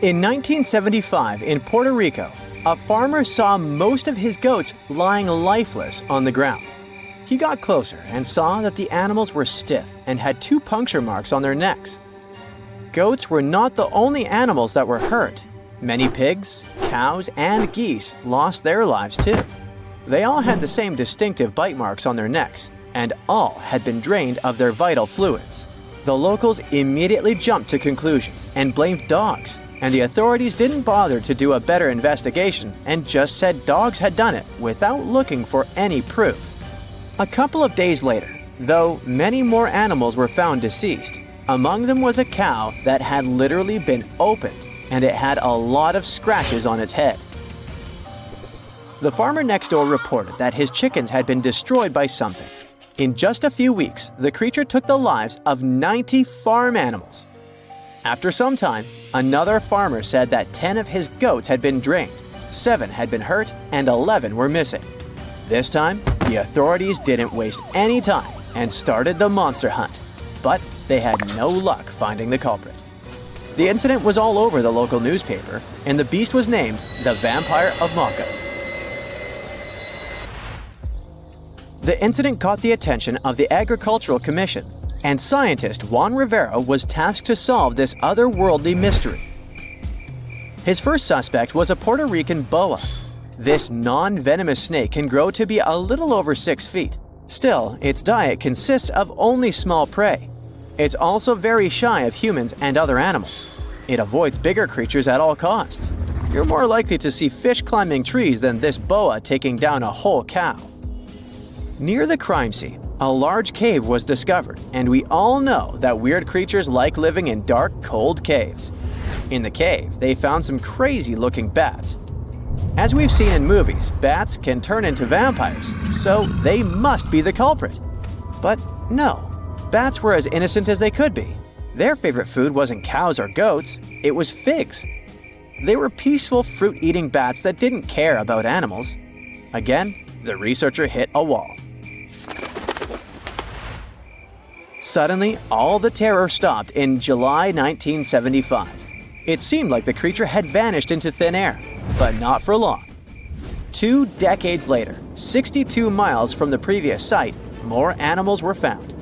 In 1975 in Puerto Rico, a farmer saw most of his goats lying lifeless on the ground. He got closer and saw that the animals were stiff and had 2 puncture marks on their necks. Goats were not the only animals that were hurt. Many pigs, cows, and geese lost their lives too. They all had the same distinctive bite marks on their necks, and all had been drained of their vital fluids. The locals immediately jumped to conclusions and blamed dogs, and the authorities didn't bother to do a better investigation and just said dogs had done it without looking for any proof. A couple of days later, though, many more animals were found deceased. Among them was a cow that had literally been opened, and it had a lot of scratches on its head. The farmer next door reported that his chickens had been destroyed by something. In just a few weeks, the creature took the lives of 90 farm animals. After some time, another farmer said that 10 of his goats had been drained, 7 had been hurt, and 11 were missing. This time, the authorities didn't waste any time and started the monster hunt, but they had no luck finding the culprit. The incident was all over the local newspaper, and the beast was named the Vampire of Mocha. The incident caught the attention of the Agricultural Commission, and scientist Juan Rivera was tasked to solve this otherworldly mystery. His first suspect was a Puerto Rican boa. This non-venomous snake can grow to be a little over 6 feet. Still, its diet consists of only small prey. It's also very shy of humans and other animals. It avoids bigger creatures at all costs. You're more likely to see fish climbing trees than this boa taking down a whole cow. Near the crime scene, a large cave was discovered, and we all know that weird creatures like living in dark, cold caves. In the cave, they found some crazy-looking bats. As we've seen in movies, bats can turn into vampires, so they must be the culprit. But no, bats were as innocent as they could be. Their favorite food wasn't cows or goats, it was figs. They were peaceful fruit-eating bats that didn't care about animals. Again, the researcher hit a wall. Suddenly, all the terror stopped in July 1975. It seemed like the creature had vanished into thin air, but not for long. 2 decades later, 62 miles from the previous site, more animals were found.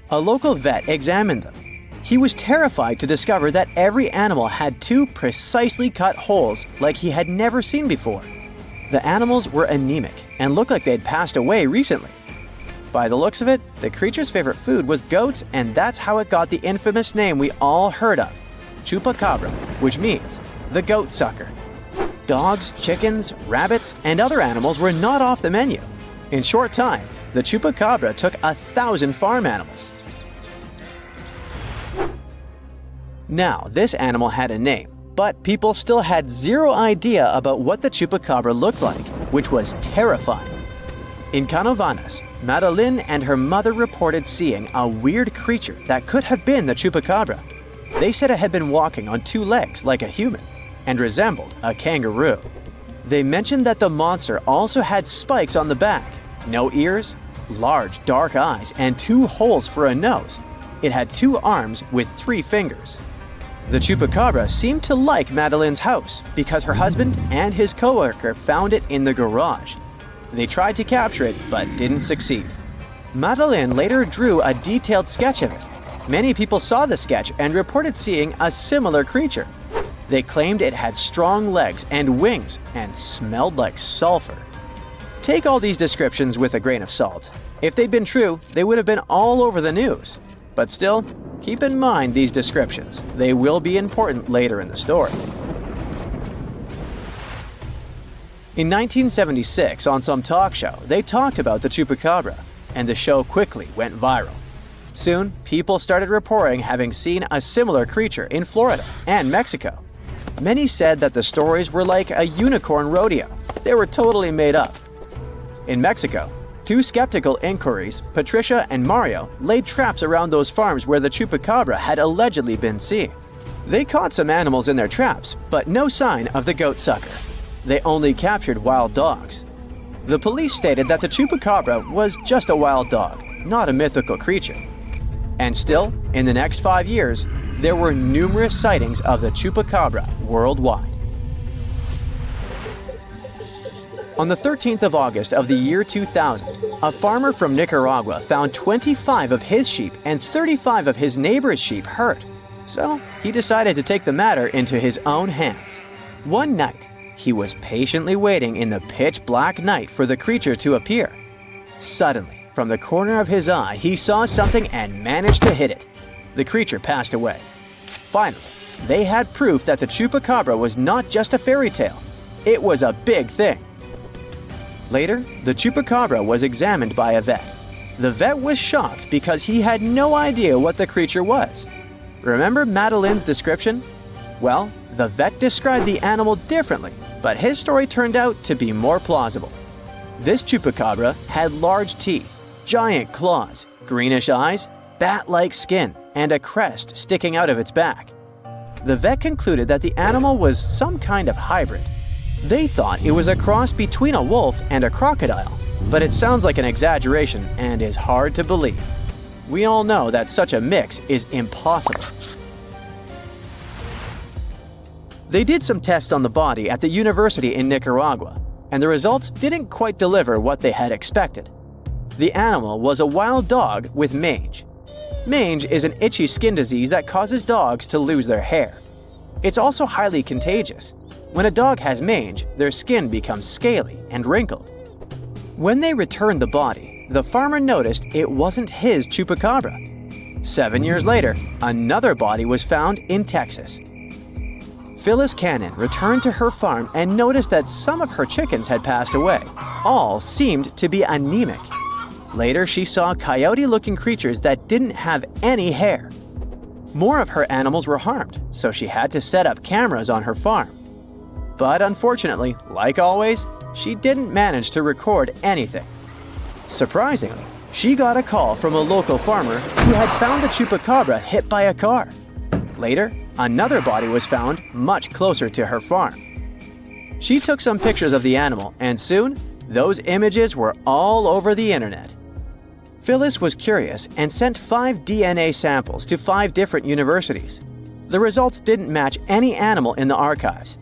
A local vet examined them. He was terrified to discover that every animal had 2 precisely cut holes like he had never seen before. The animals were anemic and looked like they'd passed away recently. By the looks of it, the creature's favorite food was goats, and that's how it got the infamous name we all heard of, Chupacabra, which means the goat sucker. Dogs, chickens, rabbits, and other animals were not off the menu. In short time, the Chupacabra took 1,000 farm animals. Now, this animal had a name, but people still had zero idea about what the Chupacabra looked like, which was terrifying. In Canovanas, Madeline and her mother reported seeing a weird creature that could have been the Chupacabra. They said it had been walking on 2 legs like a human and resembled a kangaroo. They mentioned that the monster also had spikes on the back, no ears, large dark eyes, and 2 holes for a nose. It had 2 arms with 3 fingers. The Chupacabra seemed to like Madeline's house because her husband and his coworker found it in the garage. They tried to capture it, but didn't succeed. Madeline later drew a detailed sketch of it. Many people saw the sketch and reported seeing a similar creature. They claimed it had strong legs and wings and smelled like sulfur. Take all these descriptions with a grain of salt. If they'd been true, they would have been all over the news. But still, keep in mind these descriptions. They will be important later in the story. In 1976, on some talk show, they talked about the Chupacabra, and the show quickly went viral. Soon, people started reporting having seen a similar creature in Florida and Mexico. Many said that the stories were like a unicorn rodeo. They were totally made up. In Mexico, 2 skeptical inquiries, Patricia and Mario, laid traps around those farms where the Chupacabra had allegedly been seen. They caught some animals in their traps, but no sign of the goat sucker. They only captured wild dogs. The police stated that the Chupacabra was just a wild dog, not a mythical creature. And still, in the next 5 years, there were numerous sightings of the Chupacabra worldwide. On the 13th of August of the year 2000, a farmer from Nicaragua found 25 of his sheep and 35 of his neighbor's sheep hurt. So he decided to take the matter into his own hands. One night, he was patiently waiting in the pitch-black night for the creature to appear. Suddenly, from the corner of his eye, he saw something and managed to hit it. The creature passed away. Finally, they had proof that the Chupacabra was not just a fairy tale. It was a big thing. Later, the Chupacabra was examined by a vet. The vet was shocked because he had no idea what the creature was. Remember Madeleine's description? Well, the vet described the animal differently, but his story turned out to be more plausible. This Chupacabra had large teeth, giant claws, greenish eyes, bat-like skin, and a crest sticking out of its back. The vet concluded that the animal was some kind of hybrid. They thought it was a cross between a wolf and a crocodile, but it sounds like an exaggeration and is hard to believe. We all know that such a mix is impossible. They did some tests on the body at the university in Nicaragua, and the results didn't quite deliver what they had expected. The animal was a wild dog with mange. Mange is an itchy skin disease that causes dogs to lose their hair. It's also highly contagious. When a dog has mange, their skin becomes scaly and wrinkled. When they returned the body, the farmer noticed it wasn't his Chupacabra. 7 years later, another body was found in Texas. Phyllis Cannon returned to her farm and noticed that some of her chickens had passed away. All seemed to be anemic. Later, she saw coyote-looking creatures that didn't have any hair. More of her animals were harmed, so she had to set up cameras on her farm. But unfortunately, like always, she didn't manage to record anything. Surprisingly, she got a call from a local farmer who had found the Chupacabra hit by a car. Later, another body was found much closer to her farm. She took some pictures of the animal, and soon, those images were all over the internet. Phyllis was curious and sent 5 DNA samples to 5 different universities. The results didn't match any animal in the archives.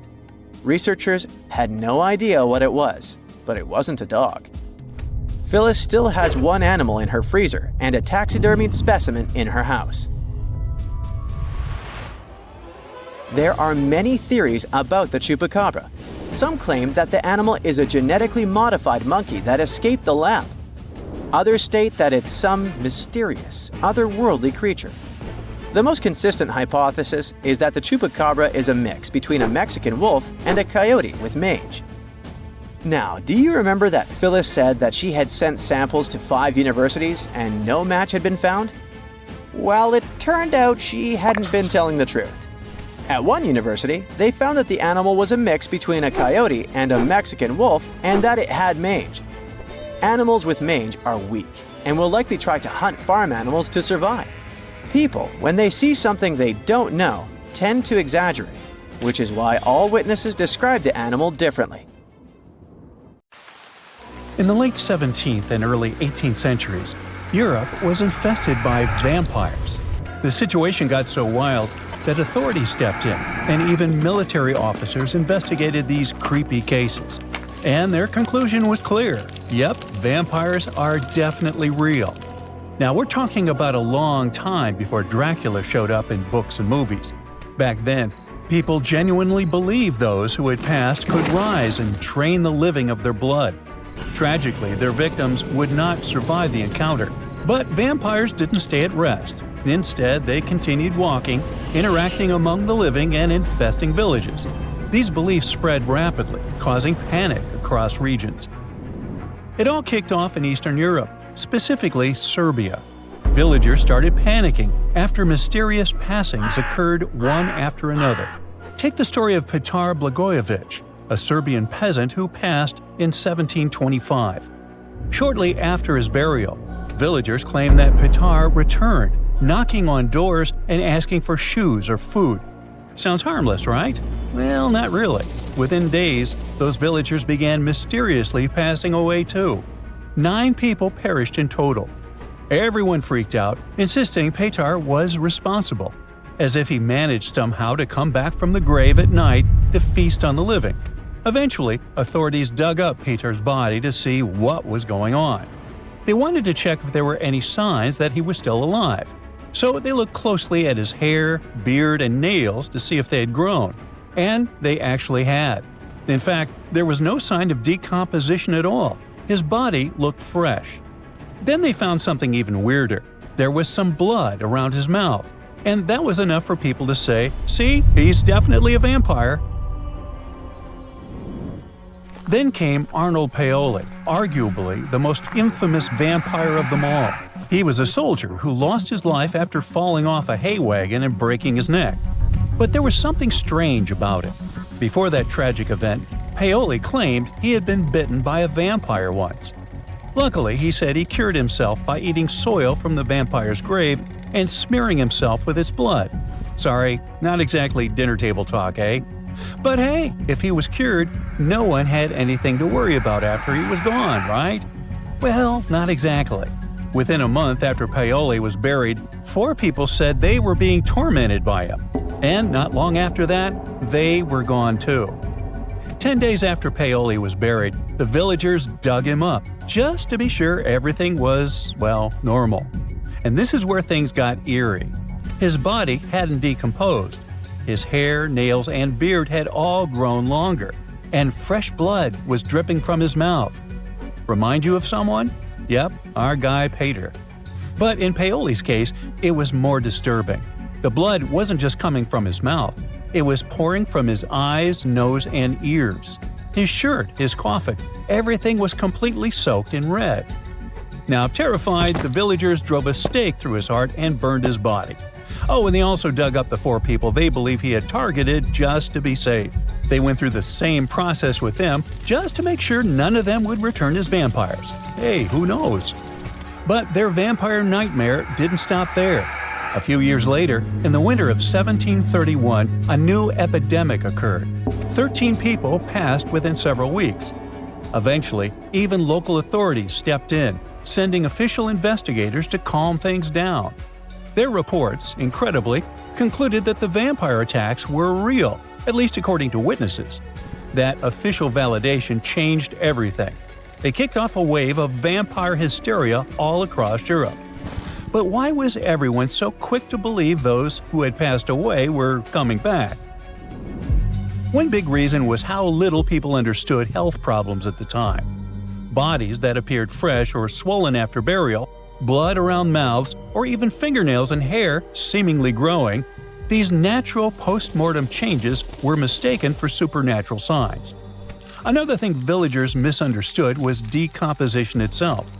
Researchers had no idea what it was, but it wasn't a dog. Phyllis still has one animal in her freezer and a taxidermied specimen in her house. There are many theories about the Chupacabra. Some claim that the animal is a genetically modified monkey that escaped the lab. Others state that it's some mysterious, otherworldly creature. The most consistent hypothesis is that the Chupacabra is a mix between a Mexican wolf and a coyote with mange. Now, do you remember that Phyllis said that she had sent samples to 5 universities and no match had been found? Well, it turned out she hadn't been telling the truth. At one university, they found that the animal was a mix between a coyote and a Mexican wolf and that it had mange. Animals with mange are weak and will likely try to hunt farm animals to survive. People, when they see something they don't know, tend to exaggerate, which is why all witnesses describe the animal differently. In the late 17th and early 18th centuries, Europe was infested by vampires. The situation got so wild that authorities stepped in, and even military officers investigated these creepy cases. And their conclusion was clear. Yep, vampires are definitely real. Now, we're talking about a long time before Dracula showed up in books and movies. Back then, people genuinely believed those who had passed could rise and drain the living of their blood. Tragically, their victims would not survive the encounter. But vampires didn't stay at rest. Instead, they continued walking, interacting among the living and infesting villages. These beliefs spread rapidly, causing panic across regions. It all kicked off in Eastern Europe, specifically Serbia. Villagers started panicking after mysterious passings occurred one after another. Take the story of Petar Blagojevic, a Serbian peasant who passed in 1725. Shortly after his burial, villagers claimed that Petar returned, knocking on doors and asking for shoes or food. Sounds harmless, right? Well, not really. Within days, those villagers began mysteriously passing away too. 9 people perished in total. Everyone freaked out, insisting Petar was responsible, as if he managed somehow to come back from the grave at night to feast on the living. Eventually, authorities dug up Petar's body to see what was going on. They wanted to check if there were any signs that he was still alive. So they looked closely at his hair, beard, and nails to see if they had grown. And they actually had. In fact, there was no sign of decomposition at all. His body looked fresh. Then they found something even weirder. There was some blood around his mouth. And that was enough for people to say, "See, he's definitely a vampire." Then came Arnold Paoli, arguably the most infamous vampire of them all. He was a soldier who lost his life after falling off a hay wagon and breaking his neck. But there was something strange about it. Before that tragic event, Paoli claimed he had been bitten by a vampire once. Luckily, he said he cured himself by eating soil from the vampire's grave and smearing himself with its blood. Sorry, not exactly dinner table talk, eh? But hey, if he was cured, no one had anything to worry about after he was gone, right? Well, not exactly. Within a month after Paoli was buried, 4 people said they were being tormented by him. And not long after that, they were gone too. 10 days after Paoli was buried, the villagers dug him up, just to be sure everything was, well, normal. And this is where things got eerie. His body hadn't decomposed. His hair, nails, and beard had all grown longer, and fresh blood was dripping from his mouth. Remind you of someone? Yep, our guy Peter. But in Paoli's case, it was more disturbing. The blood wasn't just coming from his mouth. It was pouring from his eyes, nose, and ears. His shirt, his coffin, everything was completely soaked in red. Now terrified, the villagers drove a stake through his heart and burned his body. Oh, and they also dug up the 4 people they believe he had targeted just to be safe. They went through the same process with them just to make sure none of them would return as vampires. Hey, who knows? But their vampire nightmare didn't stop there. A few years later, in the winter of 1731, a new epidemic occurred. 13 people passed within several weeks. Eventually, even local authorities stepped in, sending official investigators to calm things down. Their reports, incredibly, concluded that the vampire attacks were real, at least according to witnesses. That official validation changed everything. They kicked off a wave of vampire hysteria all across Europe. But why was everyone so quick to believe those who had passed away were coming back? One big reason was how little people understood health problems at the time. Bodies that appeared fresh or swollen after burial, blood around mouths, or even fingernails and hair seemingly growing, these natural post-mortem changes were mistaken for supernatural signs. Another thing villagers misunderstood was decomposition itself.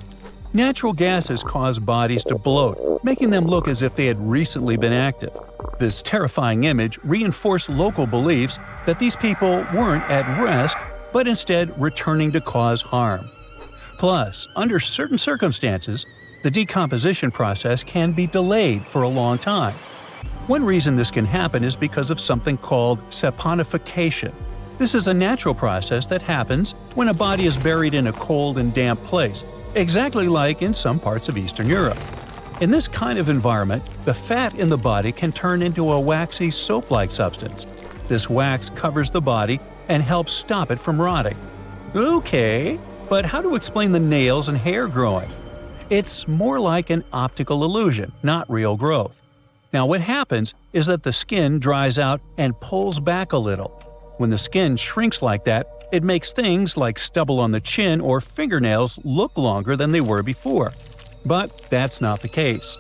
Natural gases cause bodies to bloat, making them look as if they had recently been active. This terrifying image reinforced local beliefs that these people weren't at rest, but instead returning to cause harm. Plus, under certain circumstances, the decomposition process can be delayed for a long time. One reason this can happen is because of something called saponification. This is a natural process that happens when a body is buried in a cold and damp place, exactly like in some parts of Eastern Europe. In this kind of environment, the fat in the body can turn into a waxy soap-like substance. This wax covers the body and helps stop it from rotting. Okay, but how to explain the nails and hair growing? It's more like an optical illusion, not real growth. Now what happens is that the skin dries out and pulls back a little. When the skin shrinks like that, it makes things like stubble on the chin or fingernails look longer than they were before. But that's not the case.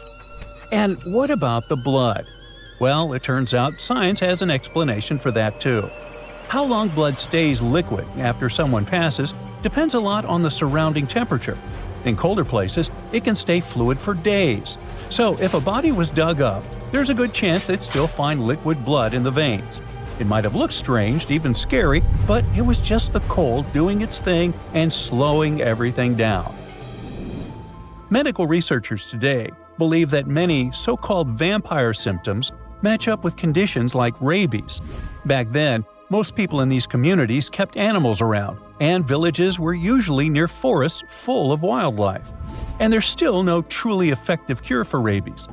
And what about the blood? Well, it turns out science has an explanation for that too. How long blood stays liquid after someone passes depends a lot on the surrounding temperature. In colder places, it can stay fluid for days. So if a body was dug up, there's a good chance they'd still find liquid blood in the veins. It might have looked strange, even scary, but it was just the cold doing its thing and slowing everything down. Medical researchers today believe that many so-called vampire symptoms match up with conditions like rabies. Back then, most people in these communities kept animals around, and villages were usually near forests full of wildlife. And there's still no truly effective cure for rabies.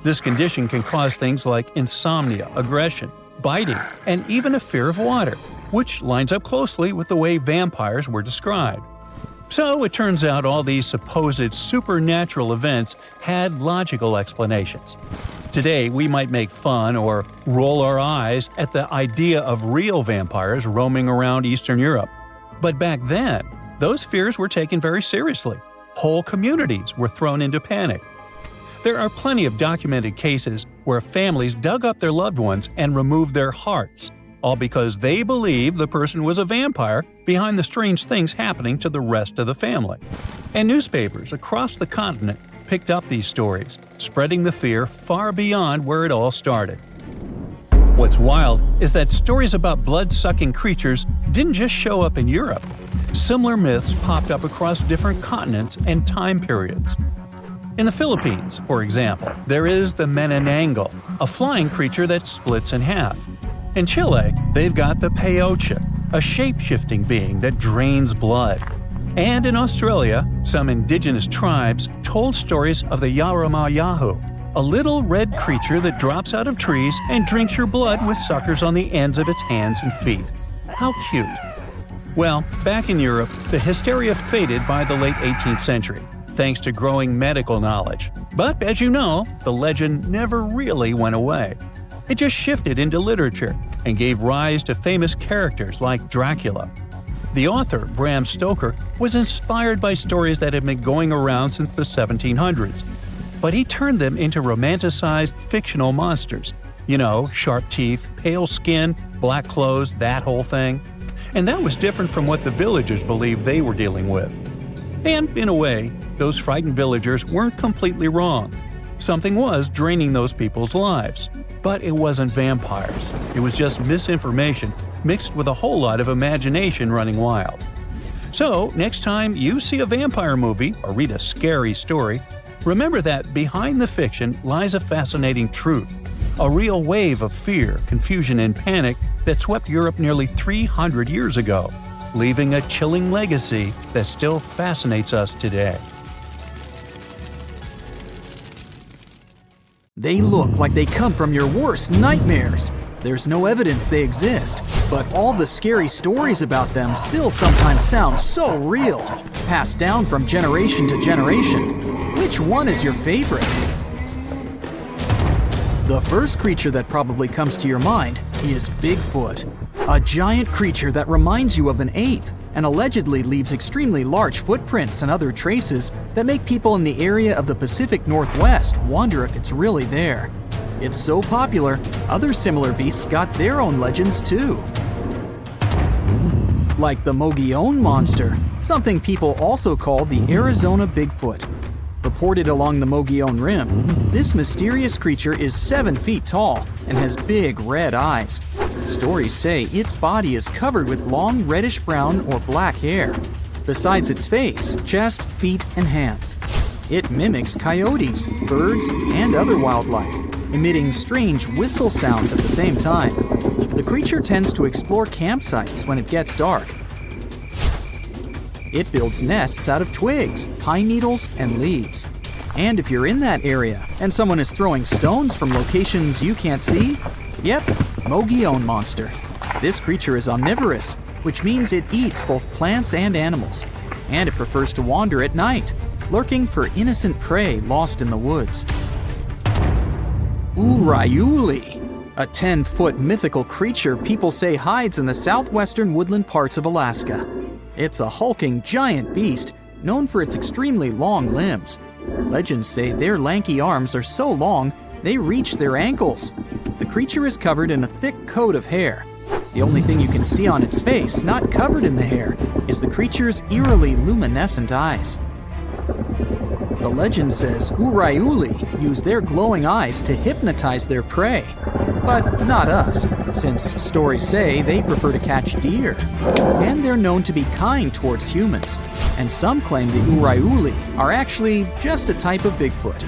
This condition can cause things like insomnia, aggression, biting, and even a fear of water, which lines up closely with the way vampires were described. So it turns out all these supposed supernatural events had logical explanations. Today, we might make fun or roll our eyes at the idea of real vampires roaming around Eastern Europe. But back then, those fears were taken very seriously. Whole communities were thrown into panic. There are plenty of documented cases where families dug up their loved ones and removed their hearts, all because they believed the person was a vampire behind the strange things happening to the rest of the family. And newspapers across the continent picked up these stories, spreading the fear far beyond where it all started. What's wild is that stories about blood-sucking creatures didn't just show up in Europe. Similar myths popped up across different continents and time periods. In the Philippines, for example, there is the Manananggal, a flying creature that splits in half. In Chile, they've got the Peyote, a shape-shifting being that drains blood. And in Australia, some indigenous tribes told stories of the Yaramayahu, a little red creature that drops out of trees and drinks your blood with suckers on the ends of its hands and feet. How cute. Well, back in Europe, the hysteria faded by the late 18th century, thanks to growing medical knowledge. But as you know, the legend never really went away. It just shifted into literature and gave rise to famous characters like Dracula. The author, Bram Stoker, was inspired by stories that had been going around since the 1700s. But he turned them into romanticized fictional monsters. You know, sharp teeth, pale skin, black clothes, that whole thing. And that was different from what the villagers believed they were dealing with. And, in a way, those frightened villagers weren't completely wrong. Something was draining those people's lives. But it wasn't vampires. It was just misinformation mixed with a whole lot of imagination running wild. So, next time you see a vampire movie or read a scary story, remember that behind the fiction lies a fascinating truth. A real wave of fear, confusion, and panic that swept Europe nearly 300 years ago, leaving a chilling legacy that still fascinates us today. They look like they come from your worst nightmares. There's no evidence they exist, but all the scary stories about them still sometimes sound so real, passed down from generation to generation. Which one is your favorite? The first creature that probably comes to your mind is Bigfoot, a giant creature that reminds you of an ape and allegedly leaves extremely large footprints and other traces that make people in the area of the Pacific Northwest wonder if it's really there. It's so popular, other similar beasts got their own legends too. Like the Mogollon Monster, something people also call the Arizona Bigfoot. Reported along the Mogollon Rim, this mysterious creature is 7 feet tall and has big red eyes. Stories say its body is covered with long reddish-brown or black hair, besides its face, chest, feet, and hands. It mimics coyotes, birds, and other wildlife, emitting strange whistle sounds at the same time. The creature tends to explore campsites when it gets dark. It builds nests out of twigs, pine needles, and leaves. And if you're in that area and someone is throwing stones from locations you can't see, yep, Mogollon Monster. This creature is omnivorous, which means it eats both plants and animals. And it prefers to wander at night, lurking for innocent prey lost in the woods. Urayuli, a 10-foot mythical creature people say hides in the southwestern woodland parts of Alaska. It's a hulking giant beast, known for its extremely long limbs. Legends say their lanky arms are so long, they reach their ankles. The creature is covered in a thick coat of hair. The only thing you can see on its face, not covered in the hair, is the creature's eerily luminescent eyes. The legend says Urayuli use their glowing eyes to hypnotize their prey. But not us, since stories say they prefer to catch deer. And they're known to be kind towards humans. And some claim the Urayuli are actually just a type of Bigfoot.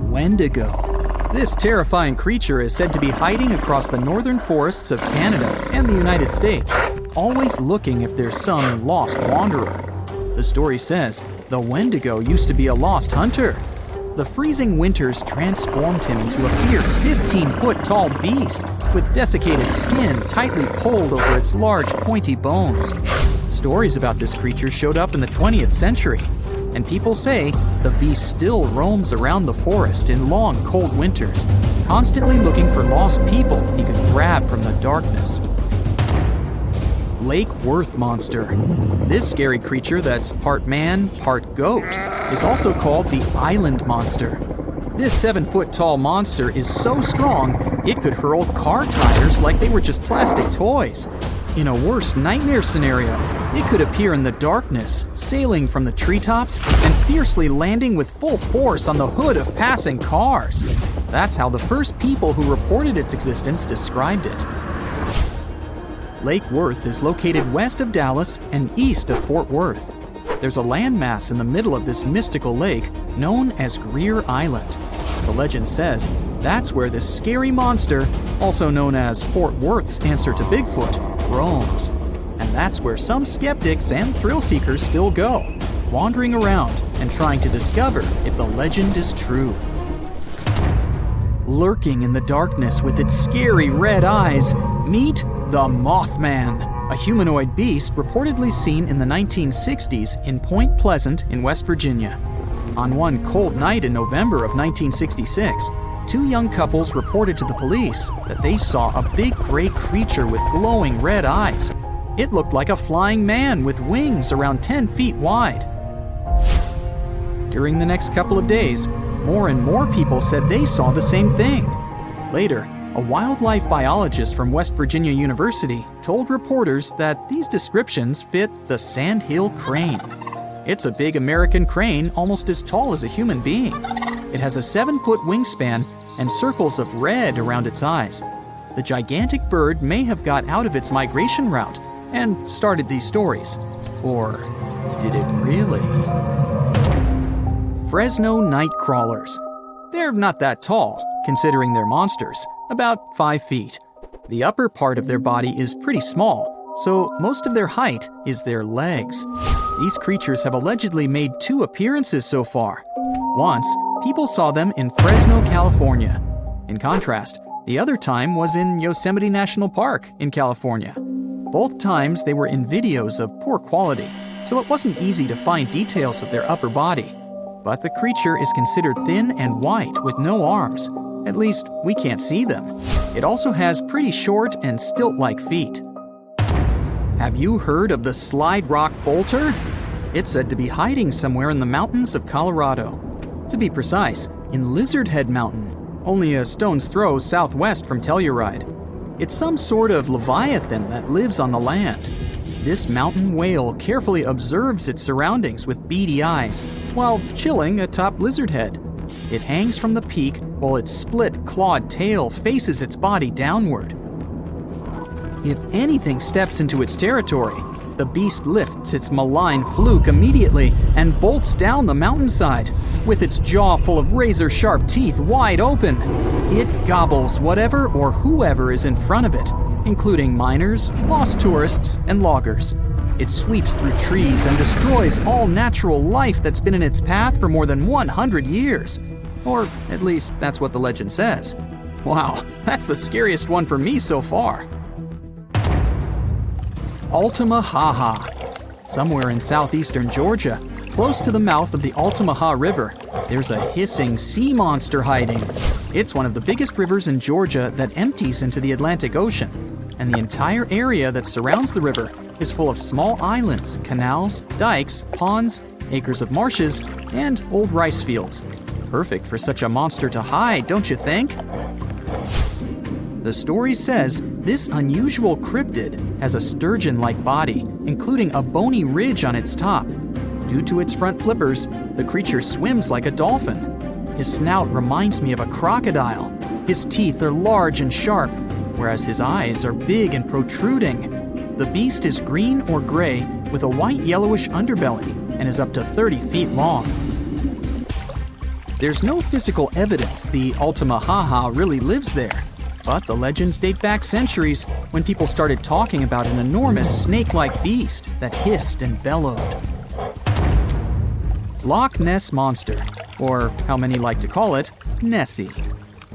Wendigo. This terrifying creature is said to be hiding across the northern forests of Canada and the United States. always looking if there's some lost wanderer. The story says the Wendigo used to be a lost hunter. The freezing winters transformed him into a fierce 15-foot-tall beast with desiccated skin tightly pulled over its large, pointy bones. Stories about this creature showed up in the 20th century, and people say the beast still roams around the forest in long, cold winters, constantly looking for lost people he could grab from the darkness. Lake Worth Monster. This scary creature that's part man, part goat is also called the Island Monster. This 7-foot-tall monster is so strong it could hurl car tires like they were just plastic toys. In a worst nightmare scenario, it could appear in the darkness, sailing from the treetops and fiercely landing with full force on the hood of passing cars. That's how the first people who reported its existence described it. Lake Worth is located west of Dallas and east of Fort Worth. There's a landmass in the middle of this mystical lake known as Greer Island. The legend says that's where this scary monster, also known as Fort Worth's answer to Bigfoot, roams. And that's where some skeptics and thrill seekers still go, wandering around and trying to discover if the legend is true. Lurking in the darkness with its scary red eyes, meet the Mothman, a humanoid beast reportedly seen in the 1960s in Point Pleasant in West Virginia. On one cold night in November of 1966, two young couples reported to the police that they saw a big gray creature with glowing red eyes. It looked like a flying man with wings around 10 feet wide. During the next couple of days, more and more people said they saw the same thing. Later, a wildlife biologist from West Virginia University told reporters that these descriptions fit the sandhill crane. It's a big American crane almost as tall as a human being. It has a 7-foot wingspan and circles of red around its eyes. The gigantic bird may have got out of its migration route and started these stories. Or did it really? Fresno night crawlers. They're not that tall, considering they're monsters, about 5 feet. The upper part of their body is pretty small, so most of their height is their legs. These creatures have allegedly made 2 appearances so far. Once, people saw them in Fresno, California. In contrast, the other time was in Yosemite National Park in California. Both times they were in videos of poor quality, so it wasn't easy to find details of their upper body. But the creature is considered thin and white with no arms. At least, we can't see them. It also has pretty short and stilt-like feet. Have you heard of the slide rock bolter? It's said to be hiding somewhere in the mountains of Colorado. To be precise, in Lizard Head Mountain, only a stone's throw southwest from Telluride. It's some sort of leviathan that lives on the land. This mountain whale carefully observes its surroundings with beady eyes while chilling atop Lizard Head. It hangs from the peak while its split, clawed tail faces its body downward. If anything steps into its territory, the beast lifts its malign fluke immediately and bolts down the mountainside. With its jaw full of razor-sharp teeth wide open, it gobbles whatever or whoever is in front of it, including miners, lost tourists, and loggers. It sweeps through trees and destroys all natural life that's been in its path for more than 100 years. Or at least that's what the legend says. Wow, that's the scariest one for me so far. Altamaha. Somewhere in southeastern Georgia, close to the mouth of the Altamaha River, there's a hissing sea monster hiding. It's one of the biggest rivers in Georgia that empties into the Atlantic Ocean, and the entire area that surrounds the river is full of small islands, canals, dikes, ponds, acres of marshes, and old rice fields. Perfect for such a monster to hide, don't you think? The story says this unusual cryptid has a sturgeon-like body, including a bony ridge on its top. Due to its front flippers, the creature swims like a dolphin. His snout reminds me of a crocodile. His teeth are large and sharp, whereas his eyes are big and protruding. The beast is green or gray with a white-yellowish underbelly and is up to 30 feet long. There's no physical evidence the Altamaha really lives there, But the legends date back centuries when people started talking about an enormous snake-like beast that hissed and bellowed. Loch Ness Monster, or how many like to call it, Nessie.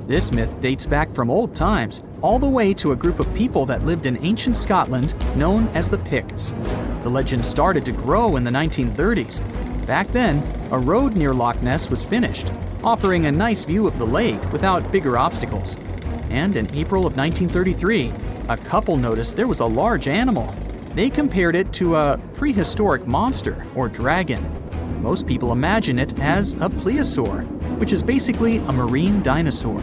This myth dates back from old times, all the way to a group of people that lived in ancient Scotland known as the Picts. The legend started to grow in the 1930s. Back then, a road near Loch Ness was finished, offering a nice view of the lake without bigger obstacles. And in April of 1933, a couple noticed there was a large animal. They compared it to a prehistoric monster or dragon. Most people imagine it as a plesiosaur, which is basically a marine dinosaur.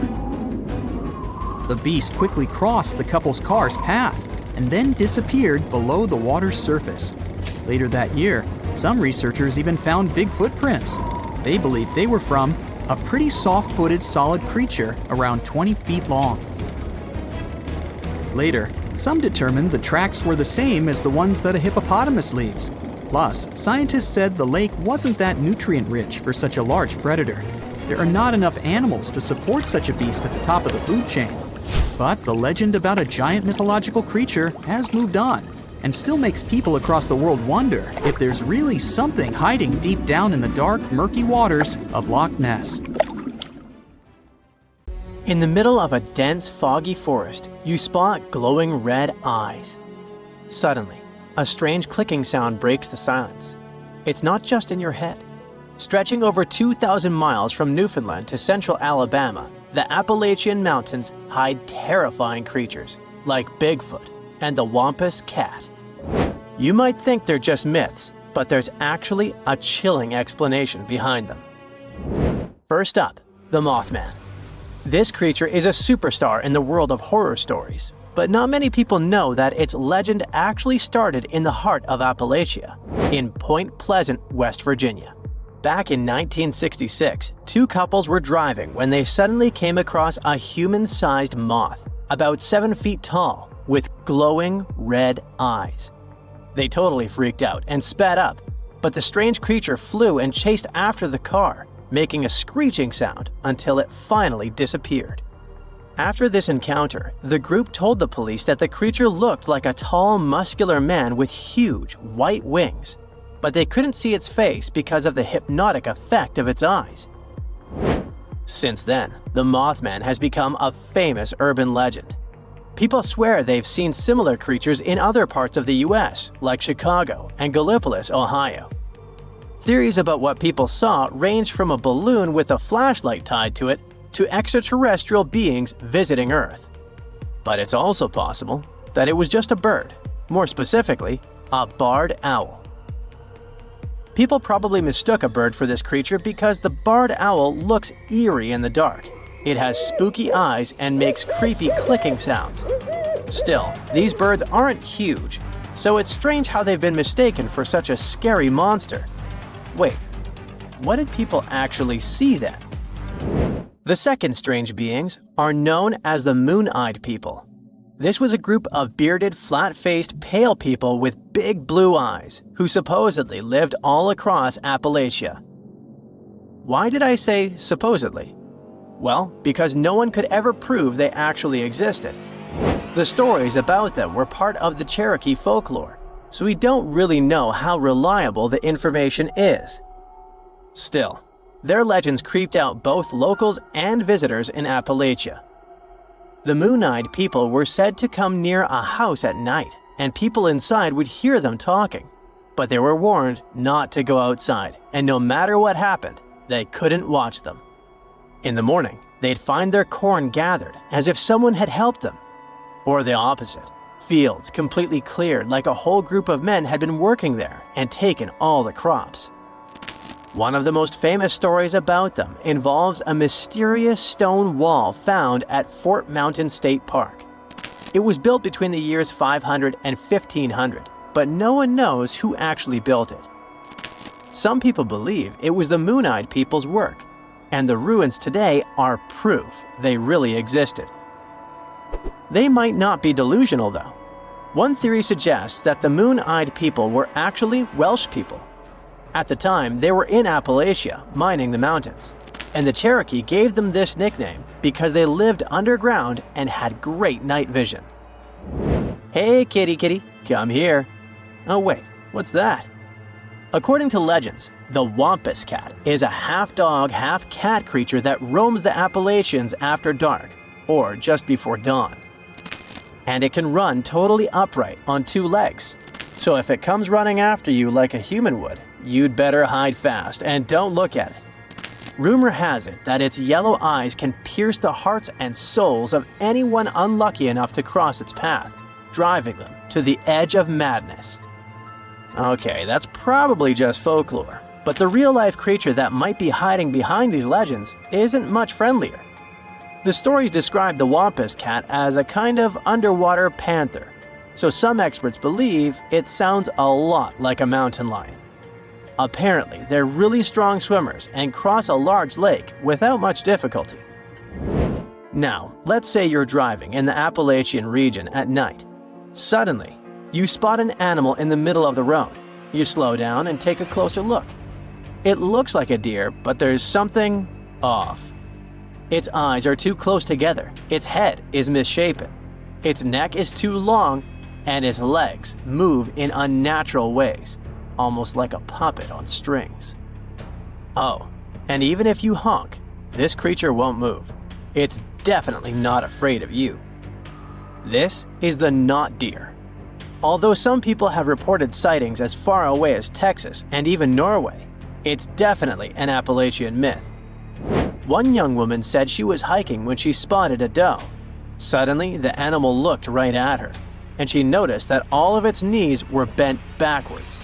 The beast quickly crossed the couple's car's path and then disappeared below the water's surface. Later that year, some researchers even found big footprints. They believed they were from a pretty soft-footed solid creature around 20 feet long. Later, some determined the tracks were the same as the ones that a hippopotamus leaves. Plus, scientists said the lake wasn't that nutrient-rich for such a large predator. There are not enough animals to support such a beast at the top of the food chain. But the legend about a giant mythological creature has moved on and still makes people across the world wonder if there's really something hiding deep down in the dark, murky waters of Loch Ness. In the middle of a dense, foggy forest, you spot glowing red eyes. Suddenly, a strange clicking sound breaks the silence. It's not just in your head. Stretching over 2,000 miles from Newfoundland to central Alabama, the Appalachian Mountains hide terrifying creatures like Bigfoot and the Wampus Cat. You might think they're just myths, but there's actually a chilling explanation behind them. First up, the Mothman. This creature is a superstar in the world of horror stories, but not many people know that its legend actually started in the heart of Appalachia, in Point Pleasant, West Virginia. Back in 1966, two couples were driving when they suddenly came across a human-sized moth, about 7 feet tall, with glowing red eyes. They totally freaked out and sped up, but the strange creature flew and chased after the car, making a screeching sound until it finally disappeared. After this encounter, the group told the police that the creature looked like a tall, muscular man with huge, white wings, but they couldn't see its face because of the hypnotic effect of its eyes. Since then, the Mothman has become a famous urban legend. People swear they've seen similar creatures in other parts of the US, like Chicago and Gallipolis, Ohio. Theories about what people saw range from a balloon with a flashlight tied to it to extraterrestrial beings visiting Earth. But it's also possible that it was just a bird, more specifically, a barred owl. People probably mistook a bird for this creature because the barred owl looks eerie in the dark. It has spooky eyes and makes creepy clicking sounds. Still, these birds aren't huge, so it's strange how they've been mistaken for such a scary monster. Wait, what did people actually see then? The second strange beings are known as the Moon-Eyed People. This was a group of bearded, flat-faced, pale people with big blue eyes who supposedly lived all across Appalachia. Why did I say supposedly? Well, because no one could ever prove they actually existed. The stories about them were part of the Cherokee folklore, so we don't really know how reliable the information is. Still, their legends creeped out both locals and visitors in Appalachia. The Moon-Eyed People were said to come near a house at night, and people inside would hear them talking. But they were warned not to go outside, and no matter what happened, they couldn't watch them. In the morning, they'd find their corn gathered as if someone had helped them. Or the opposite, fields completely cleared like a whole group of men had been working there and taken all the crops. One of the most famous stories about them involves a mysterious stone wall found at Fort Mountain State Park. It was built between the years 500 and 1500, but no one knows who actually built it. Some people believe it was the Moon-Eyed People's work, and the ruins today are proof they really existed. They might not be delusional though. One theory suggests that the Moon-Eyed People were actually Welsh people. At the time, they were in Appalachia, mining the mountains, and the Cherokee gave them this nickname because they lived underground and had great night vision. Hey kitty kitty, come here. Oh wait, what's that? According to legends, the Wampus cat is a half-dog, half-cat creature that roams the Appalachians after dark, or just before dawn. And it can run totally upright on 2 legs. So if it comes running after you like a human would, you'd better hide fast and don't look at it. Rumor has it that its yellow eyes can pierce the hearts and souls of anyone unlucky enough to cross its path, driving them to the edge of madness. Okay, that's probably just folklore, but the real-life creature that might be hiding behind these legends isn't much friendlier. The stories describe the Wampus cat as a kind of underwater panther, so some experts believe it sounds a lot like a mountain lion. Apparently, they're really strong swimmers and cross a large lake without much difficulty. Now, let's say you're driving in the Appalachian region at night. Suddenly, you spot an animal in the middle of the road. You slow down and take a closer look. It looks like a deer, but there's something off. Its eyes are too close together, its head is misshapen, its neck is too long, and its legs move in unnatural ways, almost like a puppet on strings. Oh, and even if you honk, this creature won't move. It's definitely not afraid of you. This is the not deer. Although some people have reported sightings as far away as Texas and even Norway, it's definitely an Appalachian myth. One young woman said she was hiking when she spotted a doe. Suddenly, the animal looked right at her, and she noticed that all of its knees were bent backwards.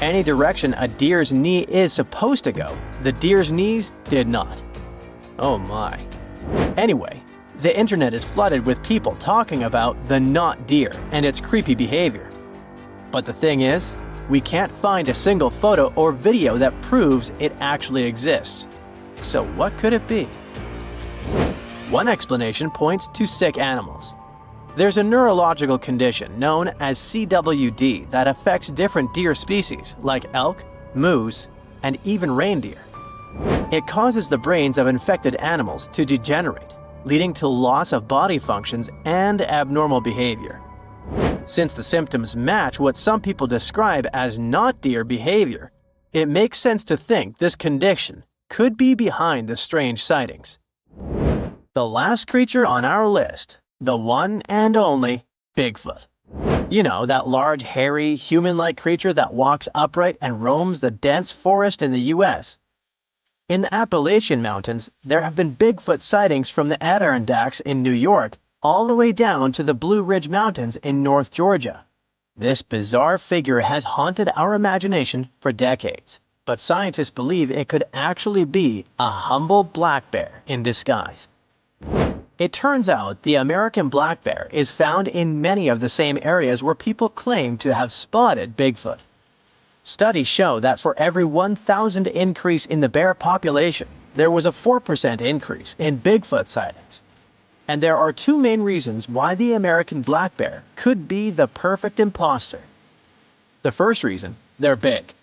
Any direction a deer's knee is supposed to go, the deer's knees did not. Oh my. Anyway, the internet is flooded with people talking about the not deer and its creepy behavior. But the thing is, we can't find a single photo or video that proves it actually exists. So what could it be? One explanation points to sick animals. There's a neurological condition known as CWD that affects different deer species like elk, moose, and even reindeer. It causes the brains of infected animals to degenerate, leading to loss of body functions and abnormal behavior. Since the symptoms match what some people describe as not deer behavior, it makes sense to think this condition could be behind the strange sightings. The last creature on our list, the one and only Bigfoot. You know, that large, hairy, human-like creature that walks upright and roams the dense forest in the US. In the Appalachian Mountains, there have been Bigfoot sightings from the Adirondacks in New York all the way down to the Blue Ridge Mountains in North Georgia. This bizarre figure has haunted our imagination for decades, but scientists believe it could actually be a humble black bear in disguise. It turns out the American black bear is found in many of the same areas where people claim to have spotted Bigfoot. Studies show that for every 1,000 increase in the bear population, there was a 4% increase in Bigfoot sightings. And there are 2 main reasons why the American black bear could be the perfect imposter. The first reason, they're big.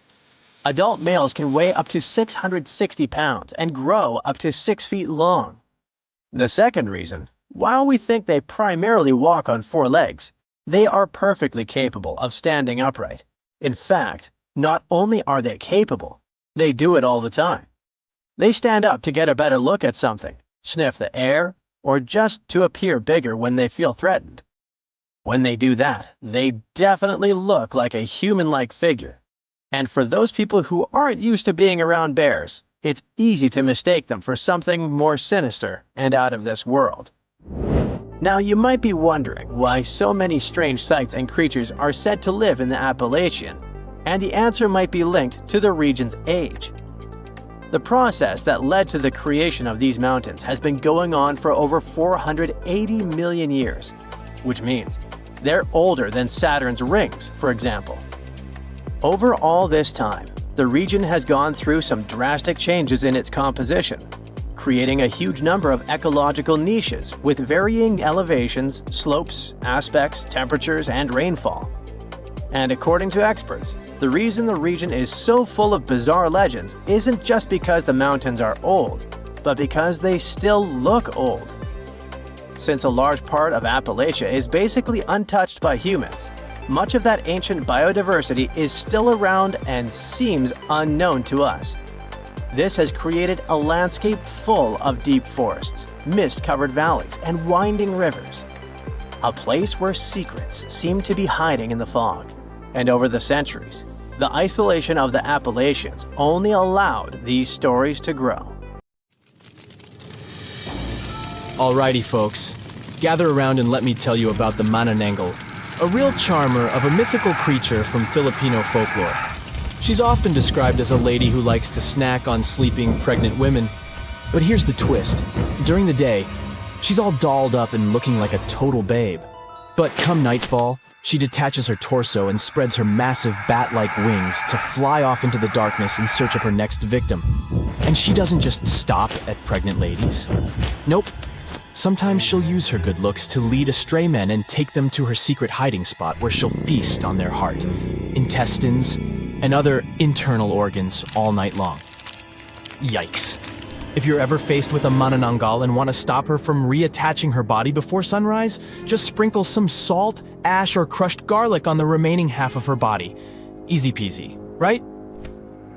Adult males can weigh up to 660 pounds and grow up to 6 feet long. The second reason, while we think they primarily walk on 4 legs, they are perfectly capable of standing upright. In fact, not only are they capable, they do it all the time. They stand up to get a better look at something, sniff the air, or just to appear bigger when they feel threatened. When they do that, they definitely look like a human-like figure. And for those people who aren't used to being around bears, it's easy to mistake them for something more sinister and out of this world. Now you might be wondering why so many strange sights and creatures are said to live in the Appalachian, and the answer might be linked to the region's age. The process that led to the creation of these mountains has been going on for over 480 million years, which means they're older than Saturn's rings, for example. Over all this time, the region has gone through some drastic changes in its composition, creating a huge number of ecological niches with varying elevations, slopes, aspects, temperatures, and rainfall. And according to experts, the reason the region is so full of bizarre legends isn't just because the mountains are old, but because they still look old. Since a large part of Appalachia is basically untouched by humans, much of that ancient biodiversity is still around and seems unknown to us. This has created a landscape full of deep forests, mist-covered valleys, and winding rivers. A place where secrets seem to be hiding in the fog. And over the centuries, the isolation of the Appalachians only allowed these stories to grow. Alrighty folks, gather around and let me tell you about the Manananggal, a real charmer of a mythical creature from Filipino folklore. She's often described as a lady who likes to snack on sleeping pregnant women. But here's the twist. During the day, she's all dolled up and looking like a total babe. But come nightfall, she detaches her torso and spreads her massive bat-like wings to fly off into the darkness in search of her next victim. And she doesn't just stop at pregnant ladies. Nope. Sometimes she'll use her good looks to lead astray men and take them to her secret hiding spot where she'll feast on their heart, intestines, and other internal organs all night long. Yikes. If you're ever faced with a Manananggal and want to stop her from reattaching her body before sunrise, just sprinkle some salt, ash, or crushed garlic on the remaining half of her body. Easy peasy, right?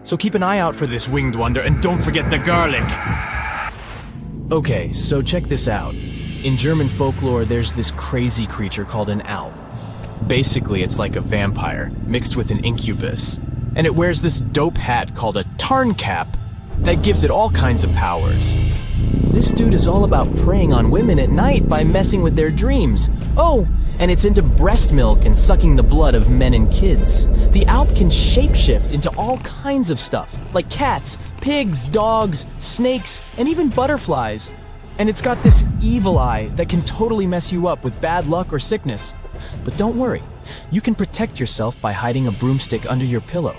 So keep an eye out for this winged wonder and don't forget the garlic! Okay, so check this out. In German folklore, there's this crazy creature called an owl. Basically, it's like a vampire, mixed with an incubus. And it wears this dope hat called a Tarncap that gives it all kinds of powers. This dude is all about preying on women at night by messing with their dreams. Oh, and it's into breast milk and sucking the blood of men and kids. The Alp can shapeshift into all kinds of stuff, like cats, pigs, dogs, snakes, and even butterflies. And it's got this evil eye that can totally mess you up with bad luck or sickness. But don't worry, you can protect yourself by hiding a broomstick under your pillow,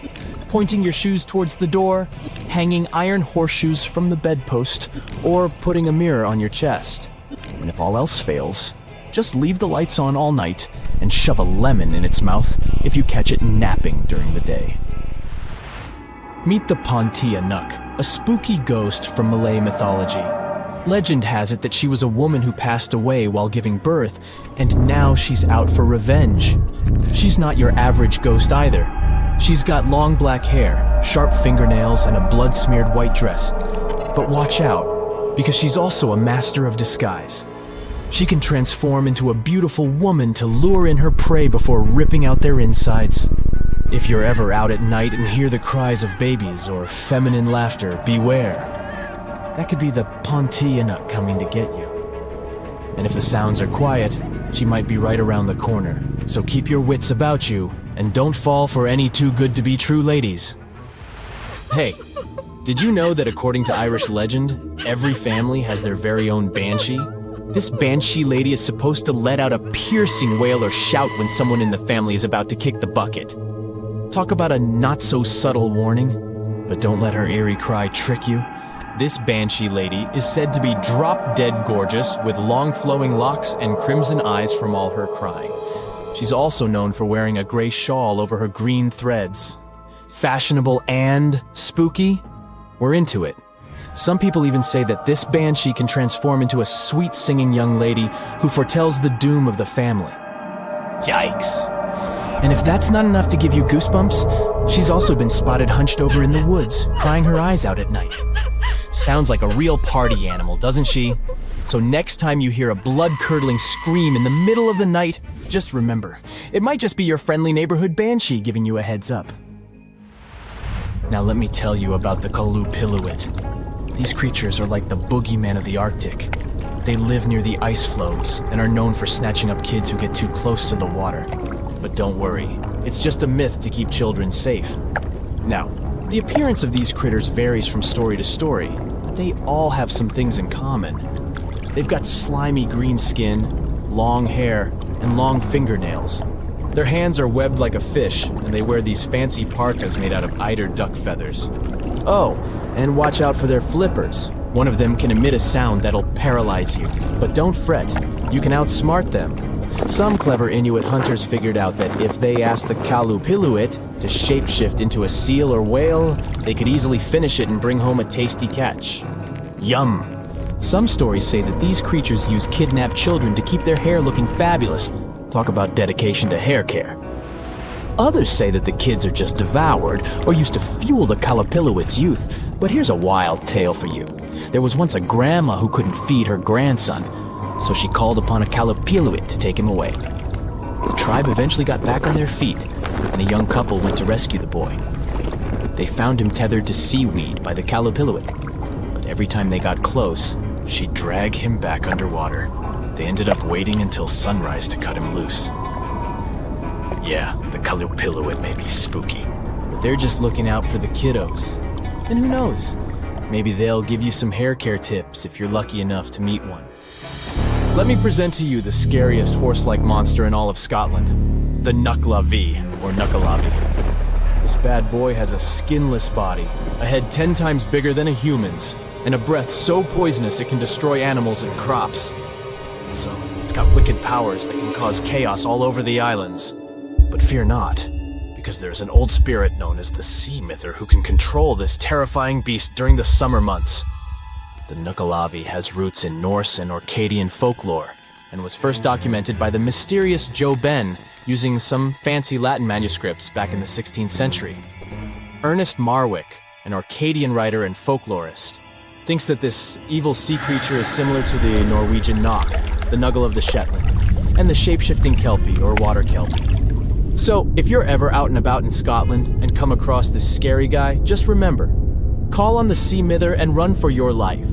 pointing your shoes towards the door, hanging iron horseshoes from the bedpost, or putting a mirror on your chest. And if all else fails, just leave the lights on all night and shove a lemon in its mouth if you catch it napping during the day. Meet the Pontia Nuk, a spooky ghost from Malay mythology. Legend has it that she was a woman who passed away while giving birth, and now she's out for revenge. She's not your average ghost either. She's got long black hair, sharp fingernails, and a blood-smeared white dress. But watch out, because she's also a master of disguise. She can transform into a beautiful woman to lure in her prey before ripping out their insides. If you're ever out at night and hear the cries of babies or feminine laughter, beware. That could be the Pontia Nuk coming to get you. And if the sounds are quiet, she might be right around the corner. So keep your wits about you, and don't fall for any too-good-to-be-true ladies. Hey, did you know that according to Irish legend, every family has their very own banshee? This banshee lady is supposed to let out a piercing wail or shout when someone in the family is about to kick the bucket. Talk about a not-so-subtle warning, but don't let her eerie cry trick you. This banshee lady is said to be drop-dead gorgeous with long flowing locks and crimson eyes from all her crying. She's also known for wearing a gray shawl over her green threads. Fashionable and spooky? We're into it. Some people even say that this banshee can transform into a sweet-singing young lady who foretells the doom of the family. Yikes. And if that's not enough to give you goosebumps, she's also been spotted hunched over in the woods, crying her eyes out at night. Sounds like a real party animal, doesn't she? So next time you hear a blood-curdling scream in the middle of the night, just remember, it might just be your friendly neighborhood banshee giving you a heads up. Now let me tell you about the Kalupiluit. These creatures are like the boogeyman of the Arctic. They live near the ice floes and are known for snatching up kids who get too close to the water. But don't worry, it's just a myth to keep children safe. Now, the appearance of these critters varies from story to story, but they all have some things in common. They've got slimy green skin, long hair, and long fingernails. Their hands are webbed like a fish, and they wear these fancy parkas made out of eider duck feathers. Oh, and watch out for their flippers. One of them can emit a sound that'll paralyze you. But don't fret, you can outsmart them. Some clever Inuit hunters figured out that if they asked the Kalupiluit to shapeshift into a seal or whale, they could easily finish it and bring home a tasty catch. Yum! Some stories say that these creatures use kidnapped children to keep their hair looking fabulous. Talk about dedication to hair care. Others say that the kids are just devoured or used to fuel the Kalapilowit's youth. But here's a wild tale for you. There was once a grandma who couldn't feed her grandson, so she called upon a Kalapilowit to take him away. The tribe eventually got back on their feet, and a young couple went to rescue the boy. They found him tethered to seaweed by the Kalapilowit, but every time they got close, she'd drag him back underwater. They ended up waiting until sunrise to cut him loose. Yeah, the Kalapilowit may be spooky, but they're just looking out for the kiddos. And who knows? Maybe they'll give you some hair care tips if you're lucky enough to meet one. Let me present to you the scariest horse-like monster in all of Scotland, the Nucklavi, or Nuckalavi. This bad boy has a skinless body, a head 10 times bigger than a human's, and a breath so poisonous it can destroy animals and crops. So, it's got wicked powers that can cause chaos all over the islands. But fear not, because there's an old spirit known as the Sea Myther who can control this terrifying beast during the summer months. The Nucklavi has roots in Norse and Orcadian folklore, and was first documented by the mysterious Joe Ben using some fancy Latin manuscripts back in the 16th century. Ernest Marwick, an Orcadian writer and folklorist, thinks that this evil sea creature is similar to the Norwegian Nok, the Nuggle of the Shetland, and the shape-shifting Kelpie or water Kelpie. So, if you're ever out and about in Scotland and come across this scary guy, just remember, call on the Sea Myther and run for your life.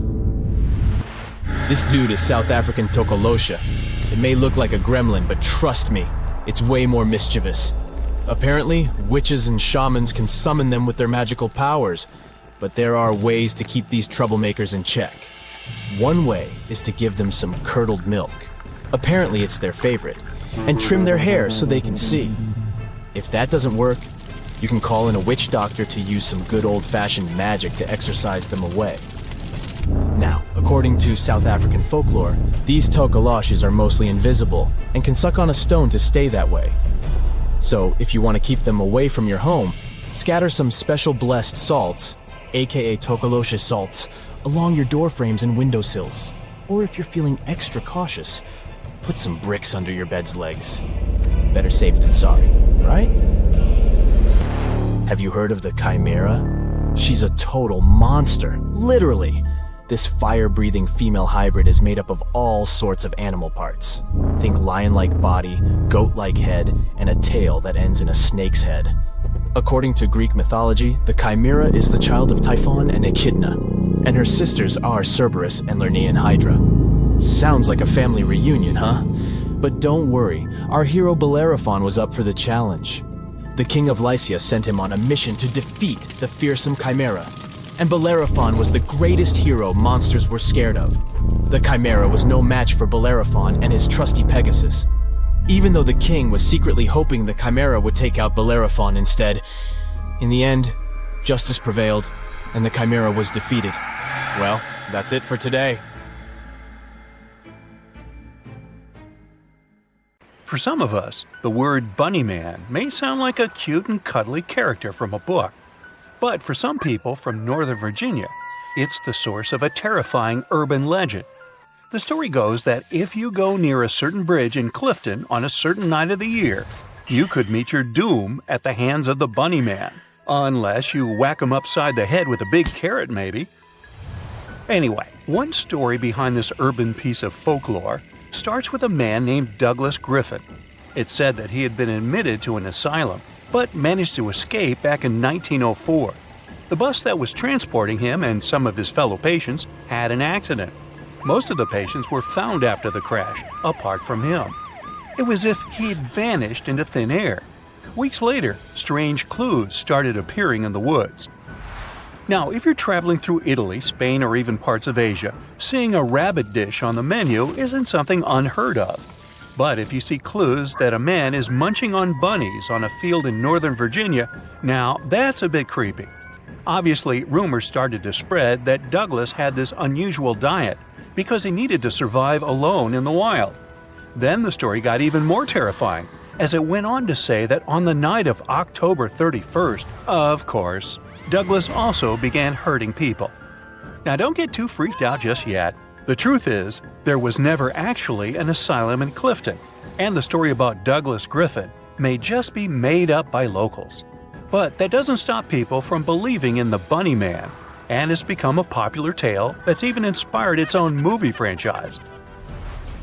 This dude is South African Tokolosha. It may look like a gremlin, but trust me, it's way more mischievous. Apparently, witches and shamans can summon them with their magical powers, but there are ways to keep these troublemakers in check. One way is to give them some curdled milk. Apparently it's their favorite, and trim their hair so they can see. If that doesn't work, you can call in a witch doctor to use some good old-fashioned magic to exorcise them away. Now, according to South African folklore, these tokoloshes are mostly invisible and can suck on a stone to stay that way. So, if you want to keep them away from your home, scatter some special blessed salts, aka tokoloshe salts, along your door frames and windowsills. Or if you're feeling extra cautious, put some bricks under your bed's legs. Better safe than sorry, right? Have you heard of the Chimera? She's a total monster, literally. This fire-breathing female hybrid is made up of all sorts of animal parts. Think lion-like body, goat-like head, and a tail that ends in a snake's head. According to Greek mythology, the Chimera is the child of Typhon and Echidna, and her sisters are Cerberus and Lernaean Hydra. Sounds like a family reunion, huh? But don't worry, our hero Bellerophon was up for the challenge. The king of Lycia sent him on a mission to defeat the fearsome Chimera, and Bellerophon was the greatest hero monsters were scared of. The Chimera was no match for Bellerophon and his trusty Pegasus. Even though the king was secretly hoping the Chimera would take out Bellerophon instead, in the end, justice prevailed, and the Chimera was defeated. Well, that's it for today. For some of us, the word Bunny Man may sound like a cute and cuddly character from a book. But for some people from Northern Virginia, it's the source of a terrifying urban legend. The story goes that if you go near a certain bridge in Clifton on a certain night of the year, you could meet your doom at the hands of the Bunny Man. Unless you whack him upside the head with a big carrot, maybe. Anyway, one story behind this urban piece of folklore starts with a man named Douglas Griffin. It's said that he had been admitted to an asylum, but managed to escape back in 1904. The bus that was transporting him and some of his fellow patients had an accident. Most of the patients were found after the crash, apart from him. It was as if he'd vanished into thin air. Weeks later, strange clues started appearing in the woods. Now, if you're traveling through Italy, Spain, or even parts of Asia, seeing a rabbit dish on the menu isn't something unheard of. But if you see clues that a man is munching on bunnies on a field in Northern Virginia, now that's a bit creepy. Obviously, rumors started to spread that Douglas had this unusual diet because he needed to survive alone in the wild. Then the story got even more terrifying, as it went on to say that on the night of October 31st, of course, Douglas also began hurting people. Now don't get too freaked out just yet. The truth is, there was never actually an asylum in Clifton, and the story about Douglas Griffin may just be made up by locals. But that doesn't stop people from believing in the Bunny Man, and it's become a popular tale that's even inspired its own movie franchise.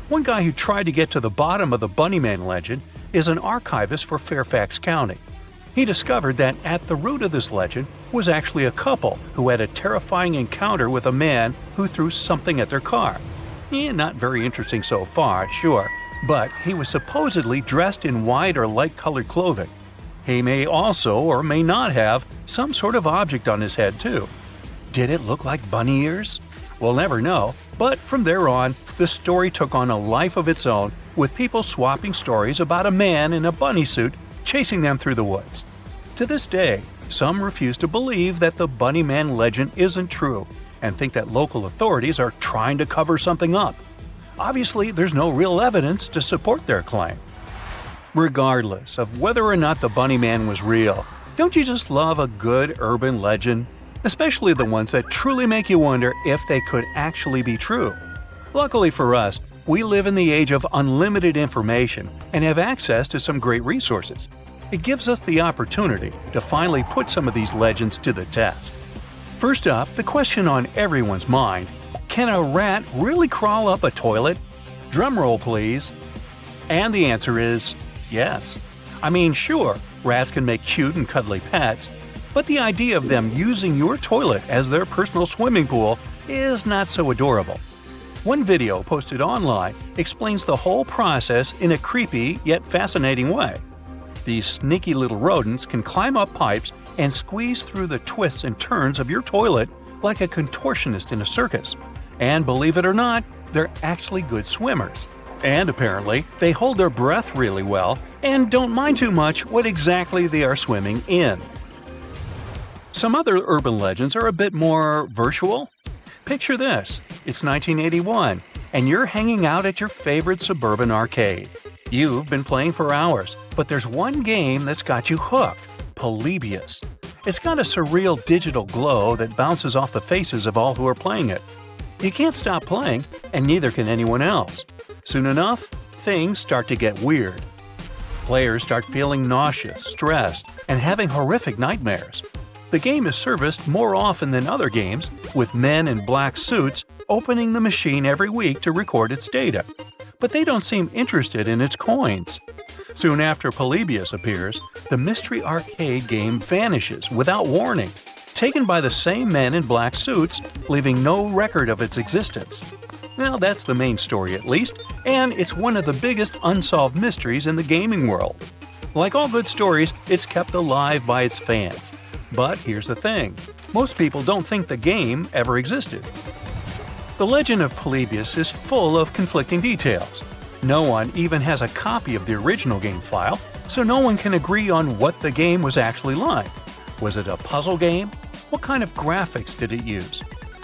One guy who tried to get to the bottom of the Bunny Man legend is an archivist for Fairfax County. He discovered that at the root of this legend was actually a couple who had a terrifying encounter with a man who threw something at their car. Not very interesting so far, sure, but he was supposedly dressed in white or light-colored clothing. He may also or may not have some sort of object on his head too. Did it look like bunny ears? We'll never know, but from there on, the story took on a life of its own, with people swapping stories about a man in a bunny suit chasing them through the woods. To this day, some refuse to believe that the Bunny Man legend isn't true and think that local authorities are trying to cover something up. Obviously, there's no real evidence to support their claim. Regardless of whether or not the Bunny Man was real, don't you just love a good urban legend? Especially the ones that truly make you wonder if they could actually be true. Luckily for us, we live in the age of unlimited information and have access to some great resources. It gives us the opportunity to finally put some of these legends to the test. First up, the question on everyone's mind: can a rat really crawl up a toilet? Drumroll, please. And the answer is yes. I mean, sure, rats can make cute and cuddly pets, but the idea of them using your toilet as their personal swimming pool is not so adorable. One video posted online explains the whole process in a creepy yet fascinating way. These sneaky little rodents can climb up pipes and squeeze through the twists and turns of your toilet like a contortionist in a circus. And believe it or not, they're actually good swimmers. And apparently, they hold their breath really well and don't mind too much what exactly they are swimming in. Some other urban legends are a bit more virtual. Picture this: it's 1981, and you're hanging out at your favorite suburban arcade. You've been playing for hours, but there's one game that's got you hooked: Polybius. It's got a surreal digital glow that bounces off the faces of all who are playing it. You can't stop playing, and neither can anyone else. Soon enough, things start to get weird. Players start feeling nauseous, stressed, and having horrific nightmares. The game is serviced more often than other games, with men in black suits opening the machine every week to record its data. But they don't seem interested in its coins. Soon after Polybius appears, the mystery arcade game vanishes without warning, taken by the same men in black suits, leaving no record of its existence. Now that's the main story at least, and it's one of the biggest unsolved mysteries in the gaming world. Like all good stories, it's kept alive by its fans. But here's the thing: most people don't think the game ever existed. The legend of Polybius is full of conflicting details. No one even has a copy of the original game file, so no one can agree on what the game was actually like. Was it a puzzle game? What kind of graphics did it use?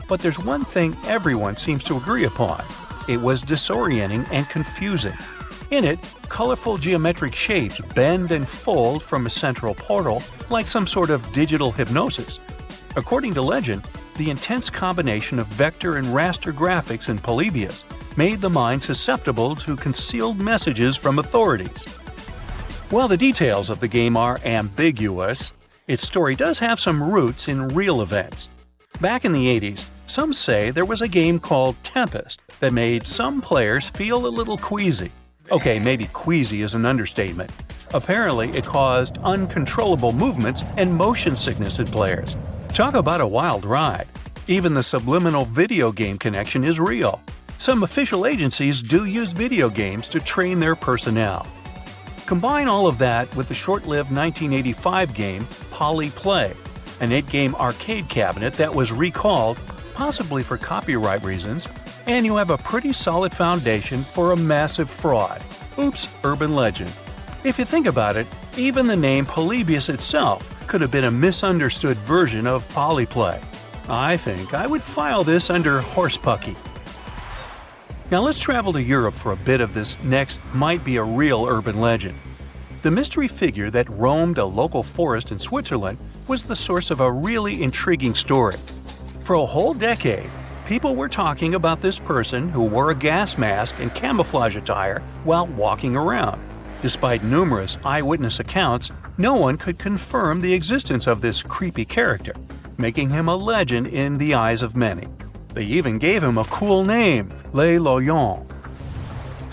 But there's one thing everyone seems to agree upon: it was disorienting and confusing. In it, colorful geometric shapes bend and fold from a central portal like some sort of digital hypnosis. According to legend, the intense combination of vector and raster graphics in Polybius made the mind susceptible to concealed messages from authorities. While the details of the game are ambiguous, its story does have some roots in real events. Back in the 80s, some say there was a game called Tempest that made some players feel a little queasy. Okay, maybe queasy is an understatement. Apparently, it caused uncontrollable movements and motion sickness in players. Talk about a wild ride. Even the subliminal video game connection is real. Some official agencies do use video games to train their personnel. Combine all of that with the short-lived 1985 game Polyplay, an 8-game arcade cabinet that was recalled, possibly for copyright reasons, and you have a pretty solid foundation for a massive fraud. Oops, urban legend. If you think about it, even the name Polybius itself could have been a misunderstood version of Polyplay. I think I would file this under horsepucky. Now let's travel to Europe for a bit of this next might be a real urban legend. The mystery figure that roamed a local forest in Switzerland was the source of a really intriguing story. For a whole decade, People were talking about this person who wore a gas mask and camouflage attire while walking around. Despite numerous eyewitness accounts, no one could confirm the existence of this creepy character, making him a legend in the eyes of many. They even gave him a cool name, Le Loyon.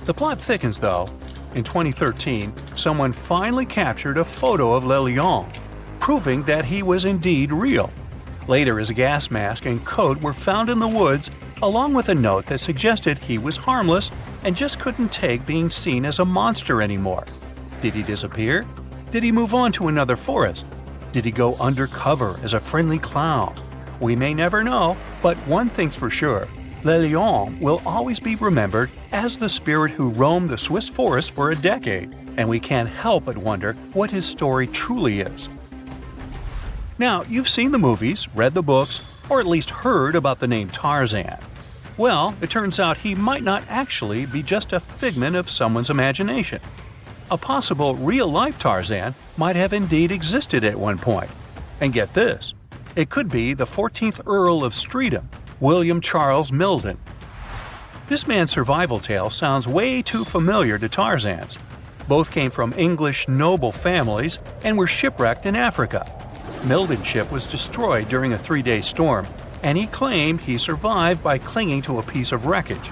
The plot thickens though. In 2013, someone finally captured a photo of Le Lion, proving that he was indeed real. Later, his gas mask and coat were found in the woods, along with a note that suggested he was harmless and just couldn't take being seen as a monster anymore. Did he disappear? Did he move on to another forest? Did he go undercover as a friendly clown? We may never know, but one thing's for sure. Le Lion will always be remembered as the spirit who roamed the Swiss forest for a decade, and we can't help but wonder what his story truly is. Now, you've seen the movies, read the books, or at least heard about the name Tarzan. Well, it turns out he might not actually be just a figment of someone's imagination. A possible real-life Tarzan might have indeed existed at one point. And get this, it could be the 14th Earl of Streatham, William Charles Milden. This man's survival tale sounds way too familiar to Tarzan's. Both came from English noble families and were shipwrecked in Africa. Milden's ship was destroyed during a 3-day storm, and he claimed he survived by clinging to a piece of wreckage.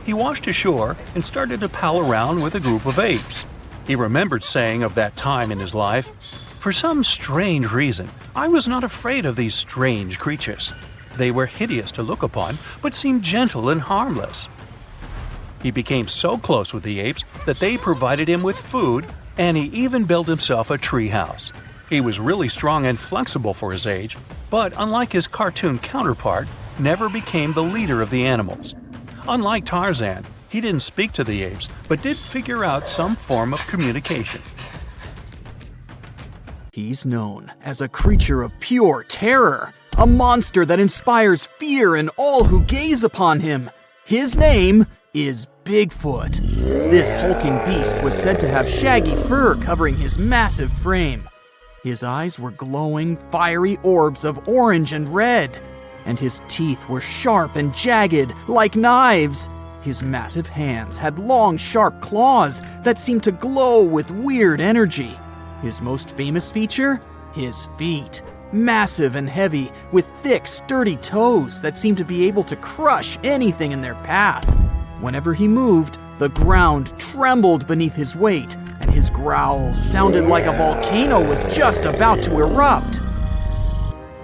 He washed ashore and started to pal around with a group of apes. He remembered saying of that time in his life, "For some strange reason, I was not afraid of these strange creatures. They were hideous to look upon, but seemed gentle and harmless." He became so close with the apes that they provided him with food, and he even built himself a tree house. He was really strong and flexible for his age, but unlike his cartoon counterpart, never became the leader of the animals. Unlike Tarzan, he didn't speak to the apes, but did figure out some form of communication. He's known as a creature of pure terror, a monster that inspires fear in all who gaze upon him. His name is Bigfoot. This hulking beast was said to have shaggy fur covering his massive frame. His eyes were glowing, fiery orbs of orange and red, and his teeth were sharp and jagged like knives. His massive hands had long, sharp claws that seemed to glow with weird energy. His most famous feature? His feet. Massive and heavy, with thick, sturdy toes that seemed to be able to crush anything in their path. Whenever he moved, the ground trembled beneath his weight, and his growls sounded like a volcano was just about to erupt.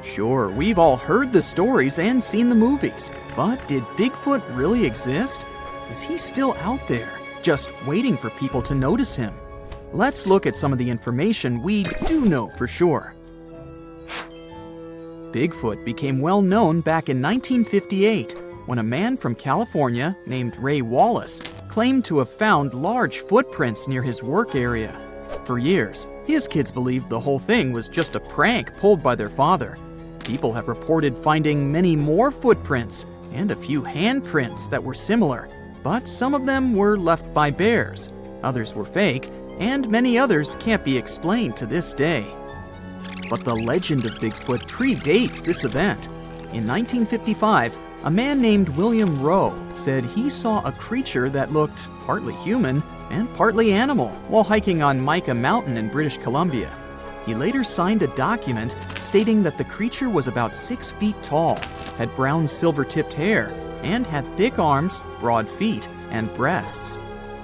Sure, we've all heard the stories and seen the movies, but did Bigfoot really exist? Is he still out there, just waiting for people to notice him? Let's look at some of the information we do know for sure. Bigfoot became well known back in 1958 when a man from California named Ray Wallace claimed to have found large footprints near his work area. For years, his kids believed the whole thing was just a prank pulled by their father. People have reported finding many more footprints and a few handprints that were similar, but some of them were left by bears, others were fake, and many others can't be explained to this day. But the legend of Bigfoot predates this event. In 1955, a man named William Rowe said he saw a creature that looked partly human and partly animal while hiking on Mica Mountain in British Columbia. He later signed a document stating that the creature was about 6 feet tall, had brown silver-tipped hair, and had thick arms, broad feet, and breasts.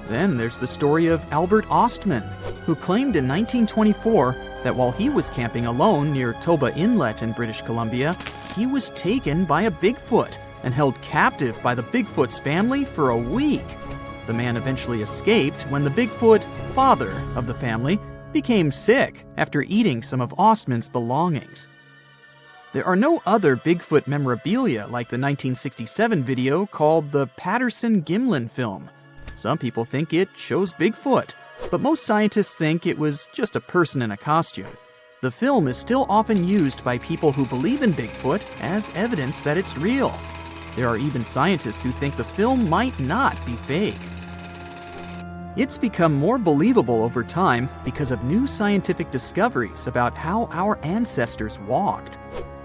Then there's the story of Albert Ostman, who claimed in 1924 that while he was camping alone near Toba Inlet in British Columbia, he was taken by a Bigfoot and held captive by the Bigfoot's family for a week. The man eventually escaped when the Bigfoot, father of the family, became sick after eating some of Ostman's belongings. There are no other Bigfoot memorabilia like the 1967 video called the Patterson-Gimlin film. Some people think it shows Bigfoot, but most scientists think it was just a person in a costume. The film is still often used by people who believe in Bigfoot as evidence that it's real. There are even scientists who think the film might not be fake. It's become more believable over time because of new scientific discoveries about how our ancestors walked.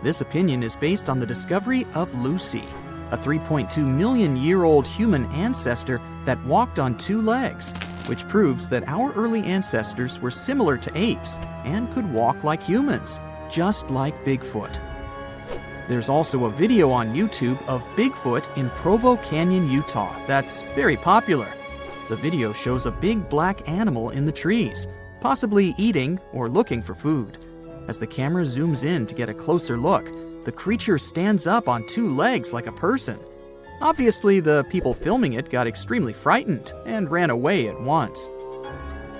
This opinion is based on the discovery of Lucy. a 3.2 million year old human ancestor that walked on two legs, which proves that our early ancestors were similar to apes and could walk like humans, just like Bigfoot. There's also a video on YouTube of Bigfoot in Provo Canyon, Utah that's very popular. The video shows a big black animal in the trees, possibly eating or looking for food. As the camera zooms in to get a closer look, the creature stands up on two legs like a person. Obviously, the people filming it got extremely frightened and ran away at once.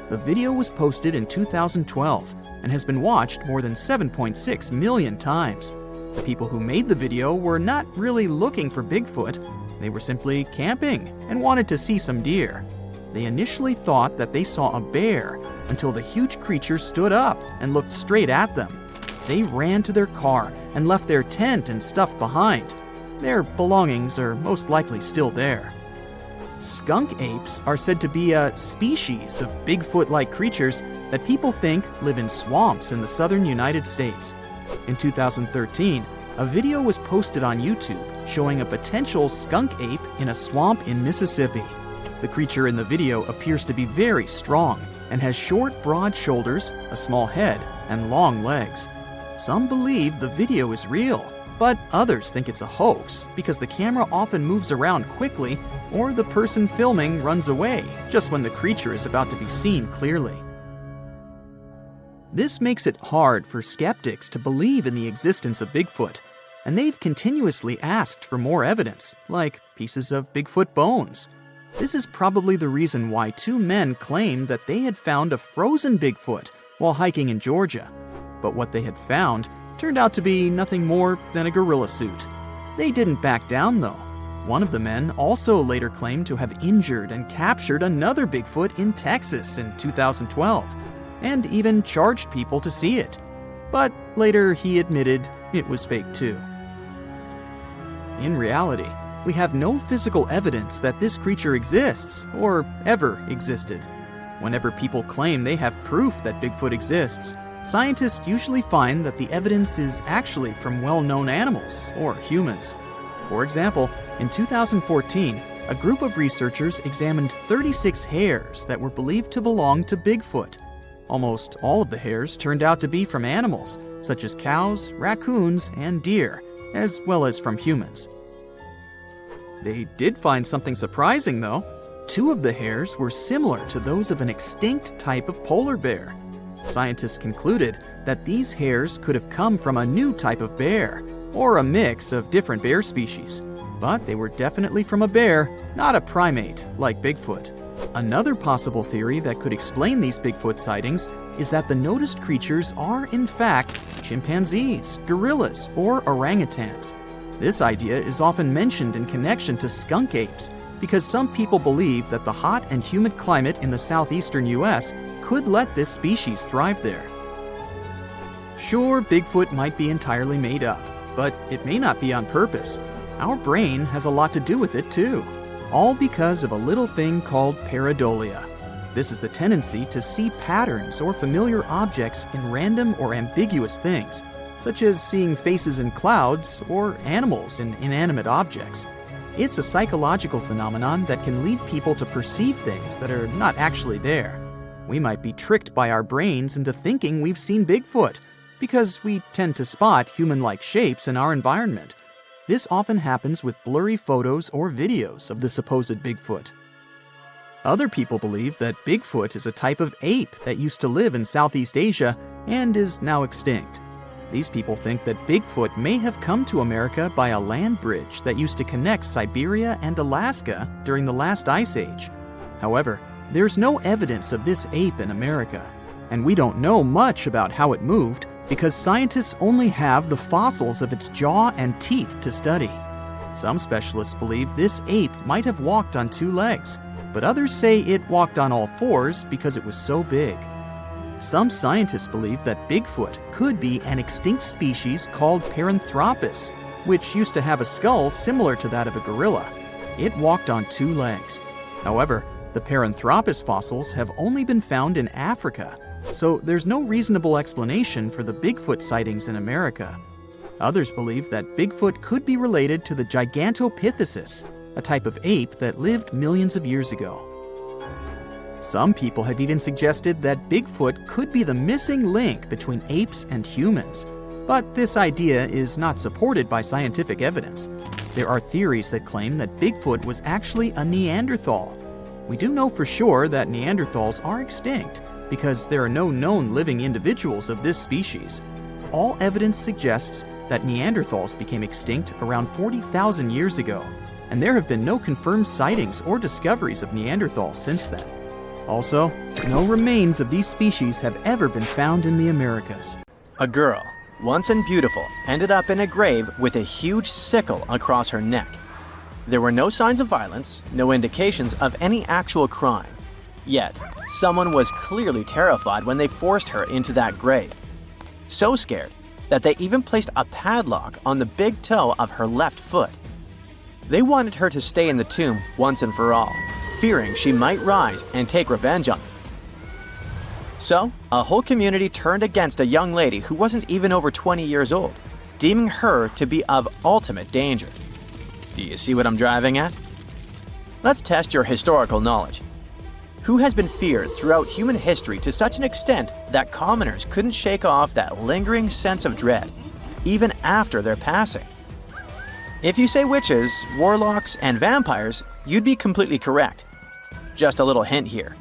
The video was posted in 2012 and has been watched more than 7.6 million times. The people who made the video were not really looking for Bigfoot. They were simply camping and wanted to see some deer. They initially thought that they saw a bear until the huge creature stood up and looked straight at them. They ran to their car and left their tent and stuff behind. Their belongings are most likely still there. Skunk apes are said to be a species of Bigfoot-like creatures that people think live in swamps in the southern United States. In 2013, a video was posted on YouTube showing a potential skunk ape in a swamp in Mississippi. The creature in the video appears to be very strong and has short, broad shoulders, a small head, and long legs. Some believe the video is real, but others think it's a hoax because the camera often moves around quickly or the person filming runs away just when the creature is about to be seen clearly. This makes it hard for skeptics to believe in the existence of Bigfoot, and they've continuously asked for more evidence, like pieces of Bigfoot bones. This is probably the reason why two men claimed that they had found a frozen Bigfoot while hiking in Georgia. But what they had found turned out to be nothing more than a gorilla suit. They didn't back down, though. One of the men also later claimed to have injured and captured another Bigfoot in Texas in 2012, and even charged people to see it. But later he admitted it was fake too. In reality, we have no physical evidence that this creature exists or ever existed. Whenever people claim they have proof that Bigfoot exists, scientists usually find that the evidence is actually from well-known animals or humans. For example, in 2014, a group of researchers examined 36 hares that were believed to belong to Bigfoot. Almost all of the hairs turned out to be from animals, such as cows, raccoons, and deer, as well as from humans. They did find something surprising, though. Two of the hairs were similar to those of an extinct type of polar bear. Scientists concluded that these hairs could have come from a new type of bear, or a mix of different bear species. But they were definitely from a bear, not a primate like Bigfoot. Another possible theory that could explain these Bigfoot sightings is that the noticed creatures are, in fact, chimpanzees, gorillas, or orangutans. This idea is often mentioned in connection to skunk apes because some people believe that the hot and humid climate in the southeastern U.S. could let this species thrive there. Sure, Bigfoot might be entirely made up, but it may not be on purpose. Our brain has a lot to do with it, too. All because of a little thing called pareidolia. This is the tendency to see patterns or familiar objects in random or ambiguous things, such as seeing faces in clouds or animals in inanimate objects. It's a psychological phenomenon that can lead people to perceive things that are not actually there. We might be tricked by our brains into thinking we've seen Bigfoot, because we tend to spot human-like shapes in our environment. This often happens with blurry photos or videos of the supposed Bigfoot. Other people believe that Bigfoot is a type of ape that used to live in Southeast Asia and is now extinct. These people think that Bigfoot may have come to America by a land bridge that used to connect Siberia and Alaska during the last ice age. However, there's no evidence of this ape in America, and we don't know much about how it moved because scientists only have the fossils of its jaw and teeth to study. Some specialists believe this ape might have walked on two legs, but others say it walked on all fours because it was so big. Some scientists believe that Bigfoot could be an extinct species called Paranthropus, which used to have a skull similar to that of a gorilla. It walked on two legs. However, the Paranthropus fossils have only been found in Africa, so there's no reasonable explanation for the Bigfoot sightings in America. Others believe that Bigfoot could be related to the Gigantopithecus, a type of ape that lived millions of years ago. Some people have even suggested that Bigfoot could be the missing link between apes and humans, but this idea is not supported by scientific evidence. There are theories that claim that Bigfoot was actually a Neanderthal. We do know for sure that Neanderthals are extinct because there are no known living individuals of this species. All evidence suggests that Neanderthals became extinct around 40,000 years ago, and there have been no confirmed sightings or discoveries of Neanderthals since then. Also, no remains of these species have ever been found in the Americas. A girl, once and beautiful, ended up in a grave with a huge sickle across her neck. There were no signs of violence, no indications of any actual crime. Yet, someone was clearly terrified when they forced her into that grave. So scared that they even placed a padlock on the big toe of her left foot. They wanted her to stay in the tomb once and for all, fearing she might rise and take revenge on them. So, a whole community turned against a young lady who wasn't even over 20 years old, deeming her to be of ultimate danger. Do you see what I'm driving at? Let's test your historical knowledge. Who has been feared throughout human history to such an extent that commoners couldn't shake off that lingering sense of dread, even after their passing? If you say witches, warlocks, and vampires, you'd be completely correct. Just a little hint here.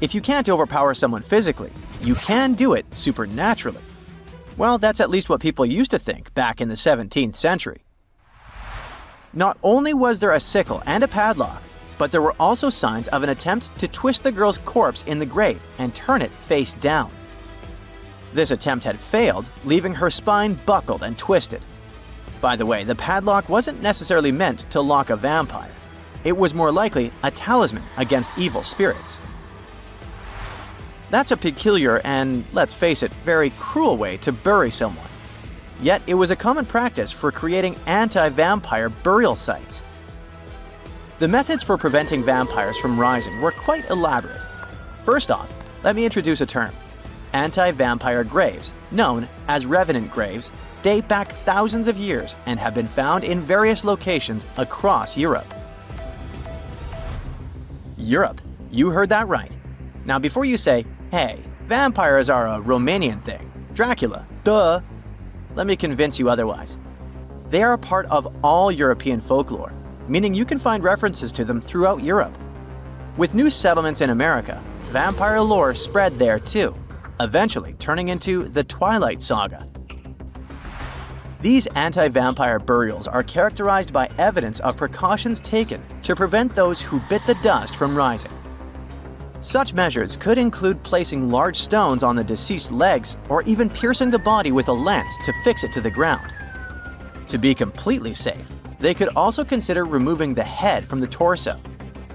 If you can't overpower someone physically, you can do it supernaturally. Well, that's at least what people used to think back in the 17th century. Not only was there a sickle and a padlock, but there were also signs of an attempt to twist the girl's corpse in the grave and turn it face down. This attempt had failed, leaving her spine buckled and twisted. By the way, the padlock wasn't necessarily meant to lock a vampire. It was more likely a talisman against evil spirits. That's a peculiar and, let's face it, very cruel way to bury someone. Yet it was a common practice for creating anti-vampire burial sites. The methods for preventing vampires from rising were quite elaborate. First off, let me introduce a term. Anti-vampire graves, known as revenant graves, date back thousands of years and have been found in various locations across Europe. Europe, you heard that right. Now before you say, hey, vampires are a Romanian thing, Dracula, duh, let me convince you otherwise. They are a part of all European folklore, meaning you can find references to them throughout Europe. With new settlements in America, vampire lore spread there too, eventually turning into the Twilight Saga. These anti-vampire burials are characterized by evidence of precautions taken to prevent those who bit the dust from rising. Such measures could include placing large stones on the deceased's legs or even piercing the body with a lance to fix it to the ground. To be completely safe, they could also consider removing the head from the torso.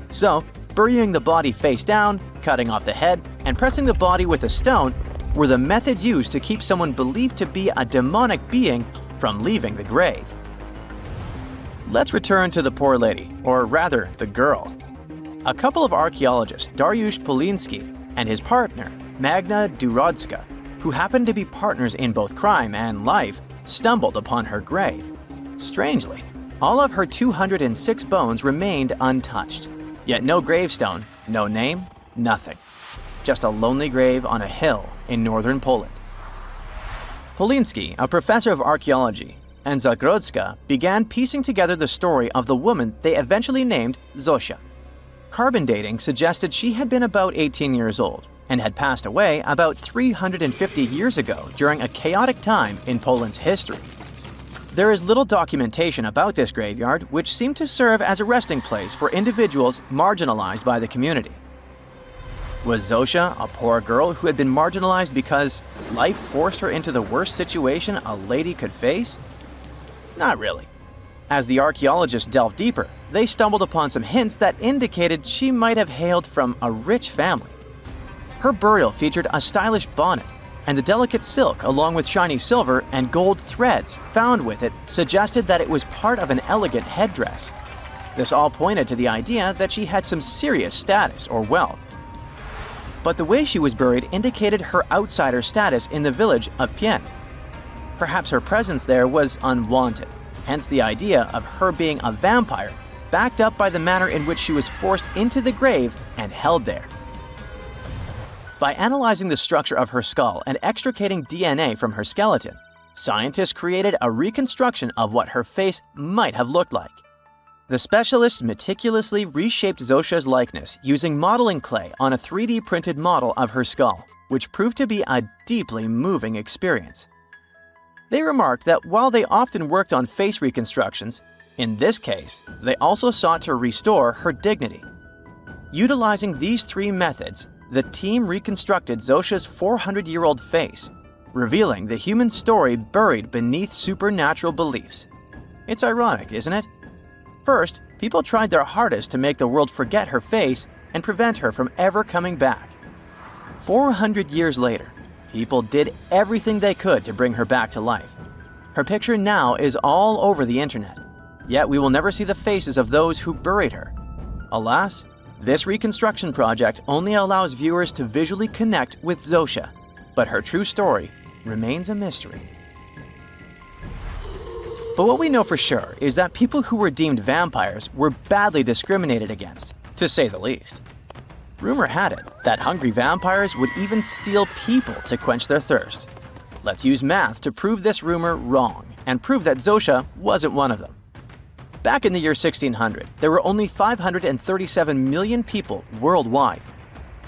So, burying the body face down, cutting off the head, and pressing the body with a stone were the methods used to keep someone believed to be a demonic being from leaving the grave. Let's return to the poor lady, or rather, the girl. A couple of archaeologists, Dariusz Poliński and his partner, Magna Durodska, who happened to be partners in both crime and life, stumbled upon her grave. Strangely, all of her 206 bones remained untouched. Yet no gravestone, no name, nothing. Just a lonely grave on a hill in northern Poland. Poliński, a professor of archaeology, and Zagrodska began piecing together the story of the woman they eventually named Zosia. Carbon dating suggested she had been about 18 years old and had passed away about 350 years ago during a chaotic time in Poland's history. There is little documentation about this graveyard, which seemed to serve as a resting place for individuals marginalized by the community. Was Zosia a poor girl who had been marginalized because life forced her into the worst situation a lady could face? Not really. As the archaeologists delved deeper, they stumbled upon some hints that indicated she might have hailed from a rich family. Her burial featured a stylish bonnet, and the delicate silk along with shiny silver and gold threads found with it suggested that it was part of an elegant headdress. This all pointed to the idea that she had some serious status or wealth. But the way she was buried indicated her outsider status in the village of Pien. Perhaps her presence there was unwanted, hence the idea of her being a vampire, backed up by the manner in which she was forced into the grave and held there. By analyzing the structure of her skull and extricating DNA from her skeleton, scientists created a reconstruction of what her face might have looked like. The specialists meticulously reshaped Zosha's likeness using modeling clay on a 3D printed model of her skull, which proved to be a deeply moving experience. They remarked that while they often worked on face reconstructions, in this case, they also sought to restore her dignity. Utilizing these three methods, the team reconstructed Zosha's 400-year-old face, revealing the human story buried beneath supernatural beliefs. It's ironic, isn't it? First, people tried their hardest to make the world forget her face and prevent her from ever coming back. 400 years later, people did everything they could to bring her back to life. Her picture now is all over the internet, yet we will never see the faces of those who buried her. Alas, this reconstruction project only allows viewers to visually connect with Zosha, but her true story remains a mystery. But what we know for sure is that people who were deemed vampires were badly discriminated against, to say the least. Rumor had it that hungry vampires would even steal people to quench their thirst. Let's use math to prove this rumor wrong and prove that Zosha wasn't one of them. Back in the year 1600, there were only 537 million people worldwide.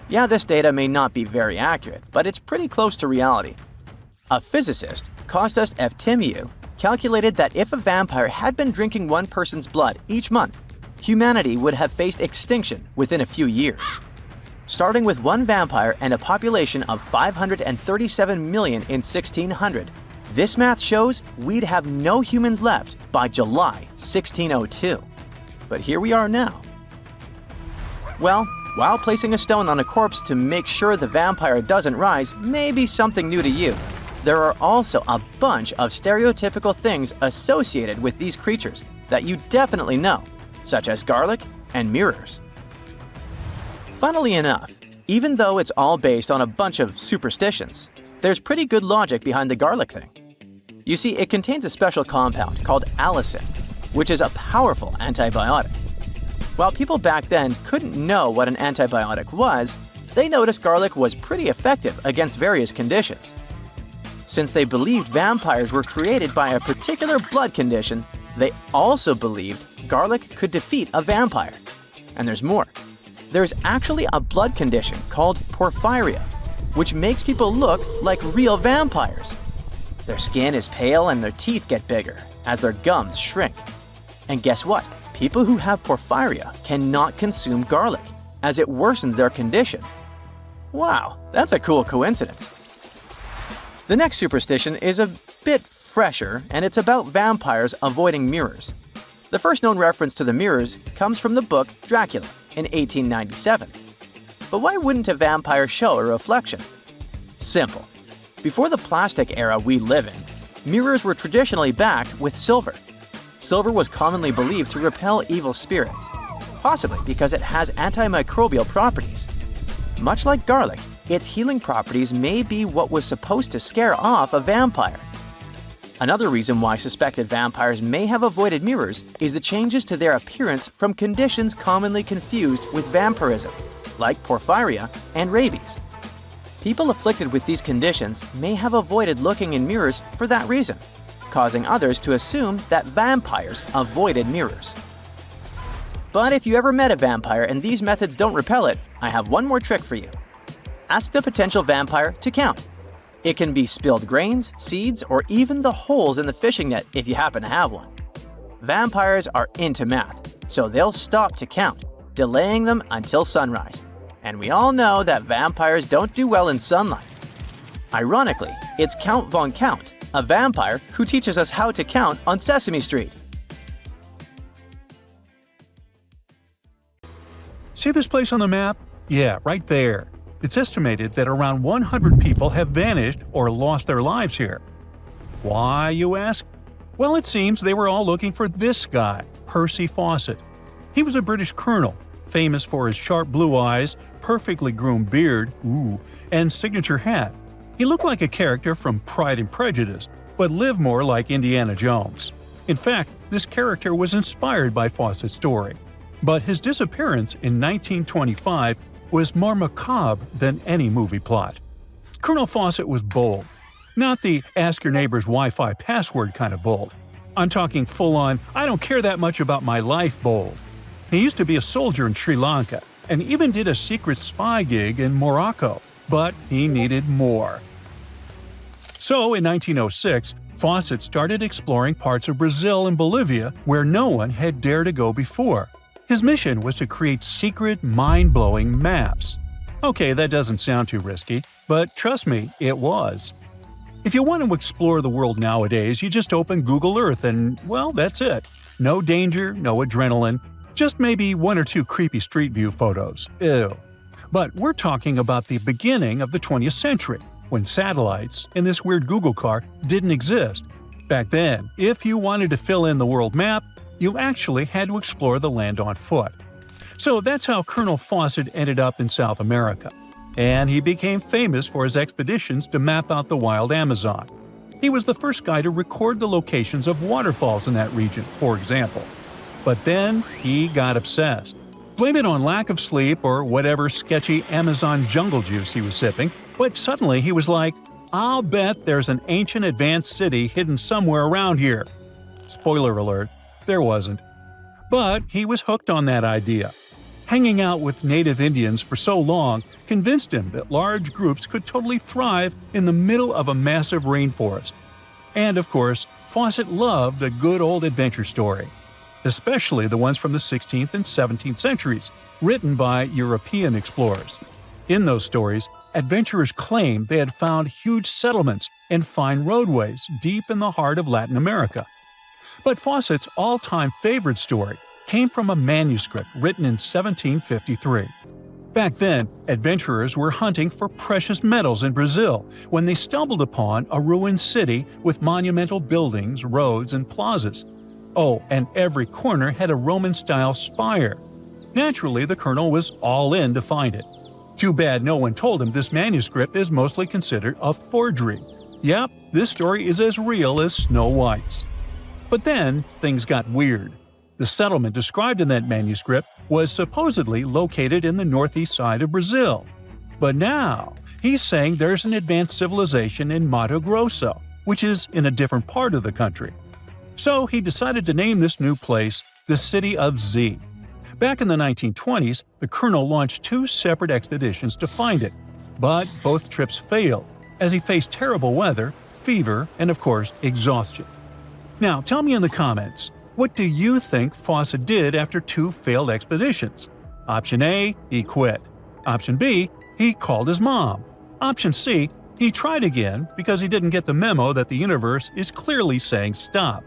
Yeah, this data may not be very accurate, but it's pretty close to reality. A physicist, Kostas Eftimiou, calculated that if a vampire had been drinking one person's blood each month, humanity would have faced extinction within a few years. Starting with one vampire and a population of 537 million in 1600, this math shows we'd have no humans left by July 1602. But here we are now. Well, while placing a stone on a corpse to make sure the vampire doesn't rise may be something new to you, there are also a bunch of stereotypical things associated with these creatures that you definitely know, such as garlic and mirrors. Funnily enough, even though it's all based on a bunch of superstitions, there's pretty good logic behind the garlic thing. You see, it contains a special compound called allicin, which is a powerful antibiotic. While people back then couldn't know what an antibiotic was, they noticed garlic was pretty effective against various conditions. Since they believed vampires were created by a particular blood condition, they also believed garlic could defeat a vampire. And there's more. There's actually a blood condition called porphyria, which makes people look like real vampires. Their skin is pale and their teeth get bigger as their gums shrink. And guess what? People who have porphyria cannot consume garlic, as it worsens their condition. Wow, that's a cool coincidence. The next superstition is a bit fresher, and it's about vampires avoiding mirrors. The first known reference to the mirrors comes from the book Dracula in 1897. But why wouldn't a vampire show a reflection? Simple. Before the plastic era we live in, mirrors were traditionally backed with silver. Silver was commonly believed to repel evil spirits, possibly because it has antimicrobial properties. Much like garlic, its healing properties may be what was supposed to scare off a vampire. Another reason why suspected vampires may have avoided mirrors is the changes to their appearance from conditions commonly confused with vampirism, like porphyria and rabies. People afflicted with these conditions may have avoided looking in mirrors for that reason, causing others to assume that vampires avoided mirrors. But if you ever met a vampire and these methods don't repel it, I have one more trick for you. Ask the potential vampire to count. It can be spilled grains, seeds, or even the holes in the fishing net if you happen to have one. Vampires are into math, so they'll stop to count, delaying them until sunrise. And we all know that vampires don't do well in sunlight. Ironically, it's Count Von Count, a vampire who teaches us how to count on Sesame Street. See this place on the map? Yeah, right there. It's estimated that around 100 people have vanished or lost their lives here. Why, you ask? Well, it seems they were all looking for this guy, Percy Fawcett. He was a British colonel, famous for his sharp blue eyes, perfectly groomed beard, and signature hat. He looked like a character from Pride and Prejudice, but live more like Indiana Jones. In fact, this character was inspired by Fawcett's story. But his disappearance in 1925 was more macabre than any movie plot. Colonel Fawcett was bold. Not the ask your neighbor's Wi-Fi password kind of bold. I'm talking full-on, I don't care that much about my life bold. He used to be a soldier in Sri Lanka and even did a secret spy gig in Morocco, but he needed more. So in 1906, Fawcett started exploring parts of Brazil and Bolivia where no one had dared to go before. His mission was to create secret, mind-blowing maps. Okay, that doesn't sound too risky, but trust me, it was. If you want to explore the world nowadays, you just open Google Earth and, well, that's it. No danger, no adrenaline, just maybe one or two creepy street view photos. Ew. But we're talking about the beginning of the 20th century, when satellites and this weird Google car didn't exist. Back then, if you wanted to fill in the world map, you actually had to explore the land on foot. So that's how Colonel Fawcett ended up in South America. And he became famous for his expeditions to map out the wild Amazon. He was the first guy to record the locations of waterfalls in that region, for example. But then he got obsessed. Blame it on lack of sleep or whatever sketchy Amazon jungle juice he was sipping, but suddenly he was like, I'll bet there's an ancient advanced city hidden somewhere around here. Spoiler alert, there wasn't. But he was hooked on that idea. Hanging out with native Indians for so long convinced him that large groups could totally thrive in the middle of a massive rainforest. And of course, Fawcett loved a good old adventure story, especially the ones from the 16th and 17th centuries, written by European explorers. In those stories, adventurers claimed they had found huge settlements and fine roadways deep in the heart of Latin America. But Fawcett's all-time favorite story came from a manuscript written in 1753. Back then, adventurers were hunting for precious metals in Brazil when they stumbled upon a ruined city with monumental buildings, roads, and plazas. Oh, and every corner had a Roman-style spire. Naturally, the colonel was all in to find it. Too bad no one told him this manuscript is mostly considered a forgery. Yep, this story is as real as Snow White's. But then, things got weird. The settlement described in that manuscript was supposedly located in the northeast side of Brazil. But now, he's saying there's an advanced civilization in Mato Grosso, which is in a different part of the country. So he decided to name this new place the City of Z. Back in the 1920s, the colonel launched 2 separate expeditions to find it. But both trips failed, as he faced terrible weather, fever, and of course, exhaustion. Now, tell me in the comments, what do you think Fawcett did after 2 failed expeditions? Option A, he quit. Option B, he called his mom. Option C, he tried again because he didn't get the memo that the universe is clearly saying stop.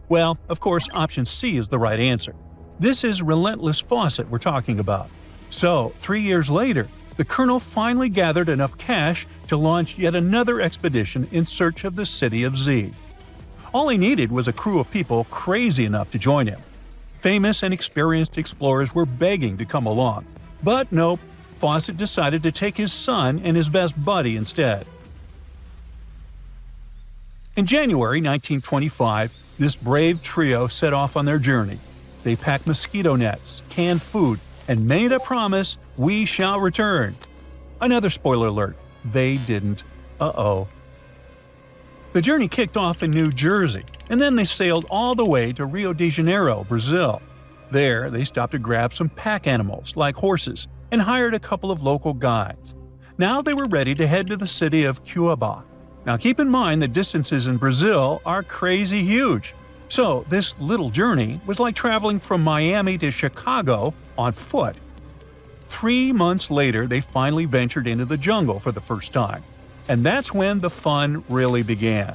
Well, of course, option C is the right answer. This is relentless Fawcett we're talking about. So, 3 years later, the colonel finally gathered enough cash to launch yet another expedition in search of the City of Z. All he needed was a crew of people crazy enough to join him. Famous and experienced explorers were begging to come along. But nope, Fawcett decided to take his son and his best buddy instead. In January 1925, this brave trio set off on their journey. They packed mosquito nets, canned food, and made a promise, we shall return. Another spoiler alert, they didn't. Uh-oh. The journey kicked off in New Jersey, and then they sailed all the way to Rio de Janeiro, Brazil. There, they stopped to grab some pack animals, like horses, and hired a couple of local guides. Now they were ready to head to the city of Cuiabá. Now keep in mind the distances in Brazil are crazy huge. So this little journey was like traveling from Miami to Chicago on foot. 3 months later, they finally ventured into the jungle for the first time. And that's when the fun really began.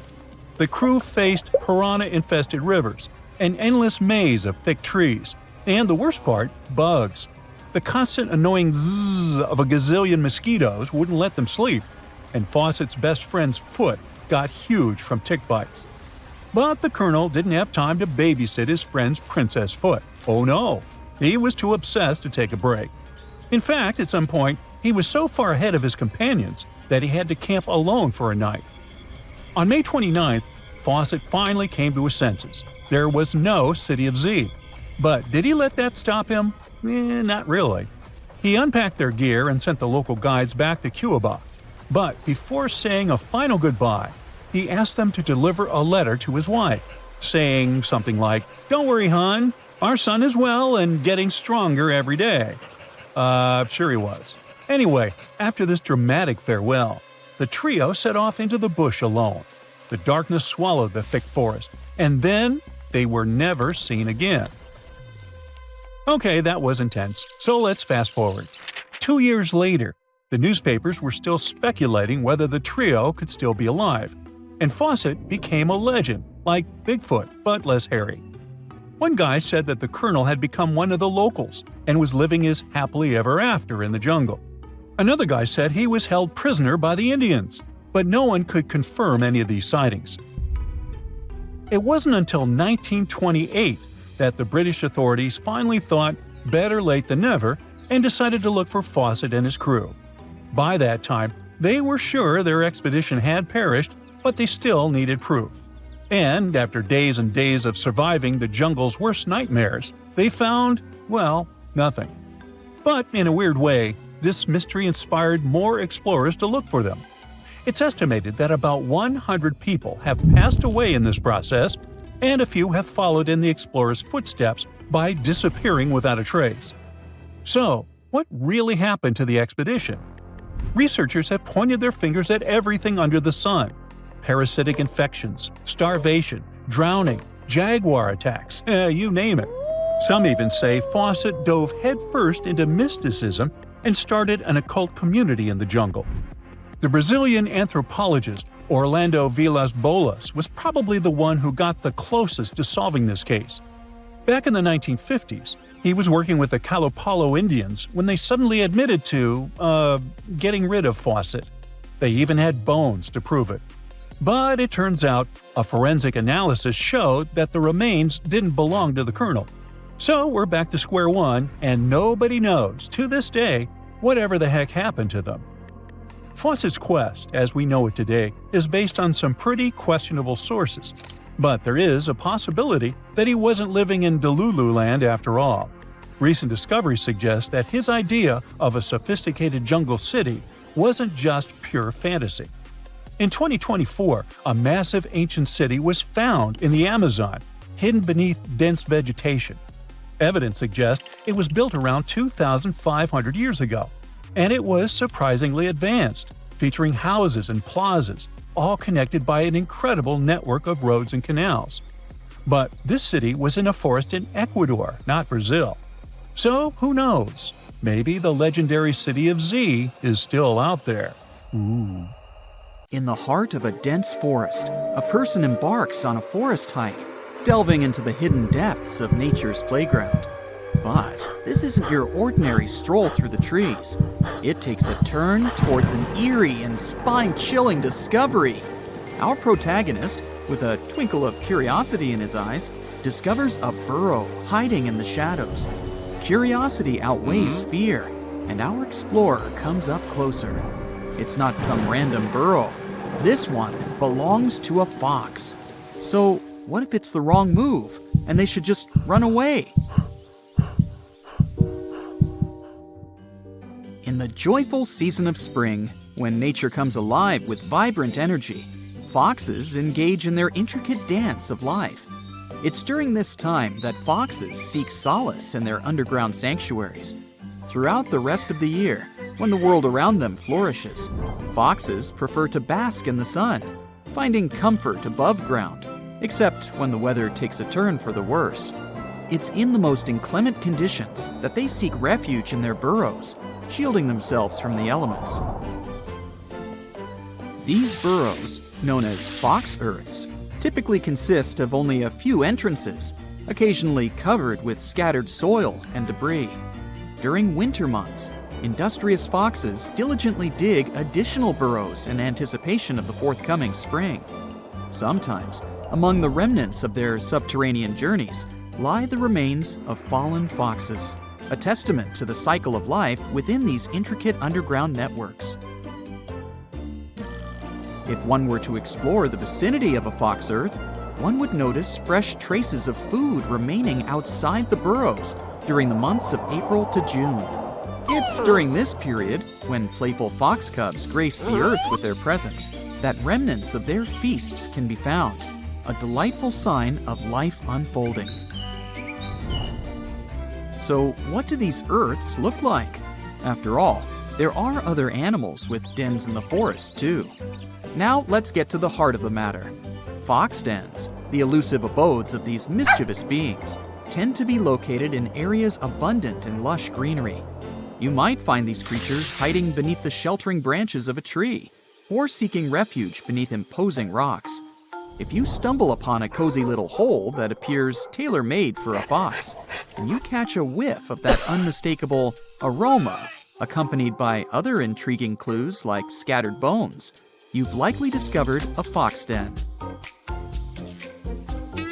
The crew faced piranha-infested rivers, an endless maze of thick trees, and the worst part, bugs. The constant annoying zzz of a gazillion mosquitoes wouldn't let them sleep, and Fawcett's best friend's foot got huge from tick bites. But the colonel didn't have time to babysit his friend's princess foot. Oh no, he was too obsessed to take a break. In fact, at some point, he was so far ahead of his companions that he had to camp alone for a night. On May 29th, Fawcett finally came to his senses. There was no City of Z. But did he let that stop him? Not really. He unpacked their gear and sent the local guides back to Cuba. But before saying a final goodbye, he asked them to deliver a letter to his wife, saying something like, "Don't worry, hon, our son is well and getting stronger every day." Sure he was. Anyway, after this dramatic farewell, the trio set off into the bush alone. The darkness swallowed the thick forest, and then they were never seen again. Okay, that was intense, so let's fast forward. 2 years later, the newspapers were still speculating whether the trio could still be alive, and Fawcett became a legend, like Bigfoot, but less hairy. One guy said that the colonel had become one of the locals and was living his happily ever after in the jungle. Another guy said he was held prisoner by the Indians, but no one could confirm any of these sightings. It wasn't until 1928 that the British authorities finally thought better late than never and decided to look for Fawcett and his crew. By that time, they were sure their expedition had perished, but they still needed proof. And after days and days of surviving the jungle's worst nightmares, they found, well, nothing. But in a weird way, this mystery inspired more explorers to look for them. It's estimated that about 100 people have passed away in this process, and a few have followed in the explorers' footsteps by disappearing without a trace. So, what really happened to the expedition? Researchers have pointed their fingers at everything under the sun: parasitic infections, starvation, drowning, jaguar attacks, you name it. Some even say Fawcett dove headfirst into mysticism and started an occult community in the jungle. The Brazilian anthropologist Orlando Vilas-Boas was probably the one who got the closest to solving this case. Back in the 1950s, he was working with the Kalapalo Indians when they suddenly admitted to, getting rid of Fawcett. They even had bones to prove it. But it turns out a forensic analysis showed that the remains didn't belong to the colonel. So we're back to square one, and nobody knows, to this day, whatever the heck happened to them. Fawcett's quest, as we know it today, is based on some pretty questionable sources. But there is a possibility that he wasn't living in Delulu land after all. Recent discoveries suggest that his idea of a sophisticated jungle city wasn't just pure fantasy. In 2024, a massive ancient city was found in the Amazon, hidden beneath dense vegetation. Evidence suggests it was built around 2,500 years ago, and it was surprisingly advanced, featuring houses and plazas, all connected by an incredible network of roads and canals. But this city was in a forest in Ecuador, not Brazil. So who knows? Maybe the legendary City of Z is still out there. Ooh. In the heart of a dense forest, a person embarks on a forest hike, delving into the hidden depths of nature's playground. But this isn't your ordinary stroll through the trees. It takes a turn towards an eerie and spine-chilling discovery. Our protagonist, with a twinkle of curiosity in his eyes, discovers a burrow hiding in the shadows. Curiosity outweighs fear, and our explorer comes up closer. It's not some random burrow. This one belongs to a fox. So, what if it's the wrong move, and they should just run away? In the joyful season of spring, when nature comes alive with vibrant energy, foxes engage in their intricate dance of life. It's during this time that foxes seek solace in their underground sanctuaries. Throughout the rest of the year, when the world around them flourishes, foxes prefer to bask in the sun, finding comfort above ground, except when the weather takes a turn for the worse. It's in the most inclement conditions that they seek refuge in their burrows, shielding themselves from the elements. These burrows, known as fox earths, typically consist of only a few entrances, occasionally covered with scattered soil and debris. During winter months, industrious foxes diligently dig additional burrows in anticipation of the forthcoming spring. Sometimes, among the remnants of their subterranean journeys, lie the remains of fallen foxes, a testament to the cycle of life within these intricate underground networks. If one were to explore the vicinity of a fox earth, one would notice fresh traces of food remaining outside the burrows during the months of April to June. It's during this period, when playful fox cubs grace the earth with their presence, that remnants of their feasts can be found, a delightful sign of life unfolding. So, what do these earths look like? After all, there are other animals with dens in the forest, too. Now, let's get to the heart of the matter. Fox dens, the elusive abodes of these mischievous beings, tend to be located in areas abundant in lush greenery. You might find these creatures hiding beneath the sheltering branches of a tree, or seeking refuge beneath imposing rocks. If you stumble upon a cozy little hole that appears tailor-made for a fox, and you catch a whiff of that unmistakable aroma, accompanied by other intriguing clues like scattered bones, you've likely discovered a fox den.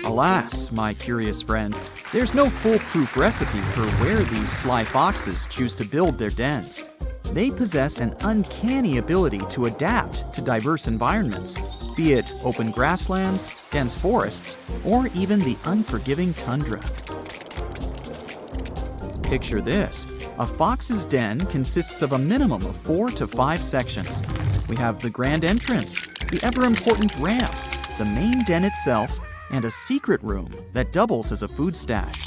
Alas, my curious friend, there's no foolproof recipe for where these sly foxes choose to build their dens. They possess an uncanny ability to adapt to diverse environments, be it open grasslands, dense forests, or even the unforgiving tundra. Picture this. A fox's den consists of a minimum of 4 to 5 sections. We have the grand entrance, the ever-important ramp, the main den itself, and a secret room that doubles as a food stash.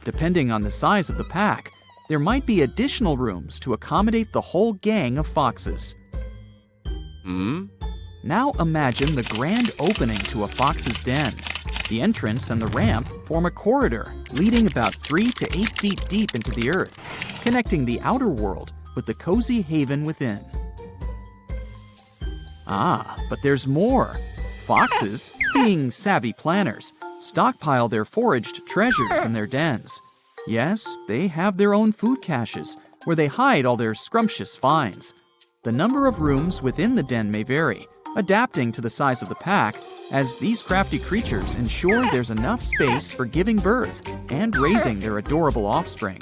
Depending on the size of the pack, there might be additional rooms to accommodate the whole gang of foxes. Now imagine the grand opening to a fox's den. The entrance and the ramp form a corridor leading about 3 to 8 feet deep into the earth, connecting the outer world with the cozy haven within. But there's more. Foxes, being savvy planners, stockpile their foraged treasures in their dens. Yes, they have their own food caches, where they hide all their scrumptious finds. The number of rooms within the den may vary, adapting to the size of the pack, as these crafty creatures ensure there's enough space for giving birth and raising their adorable offspring.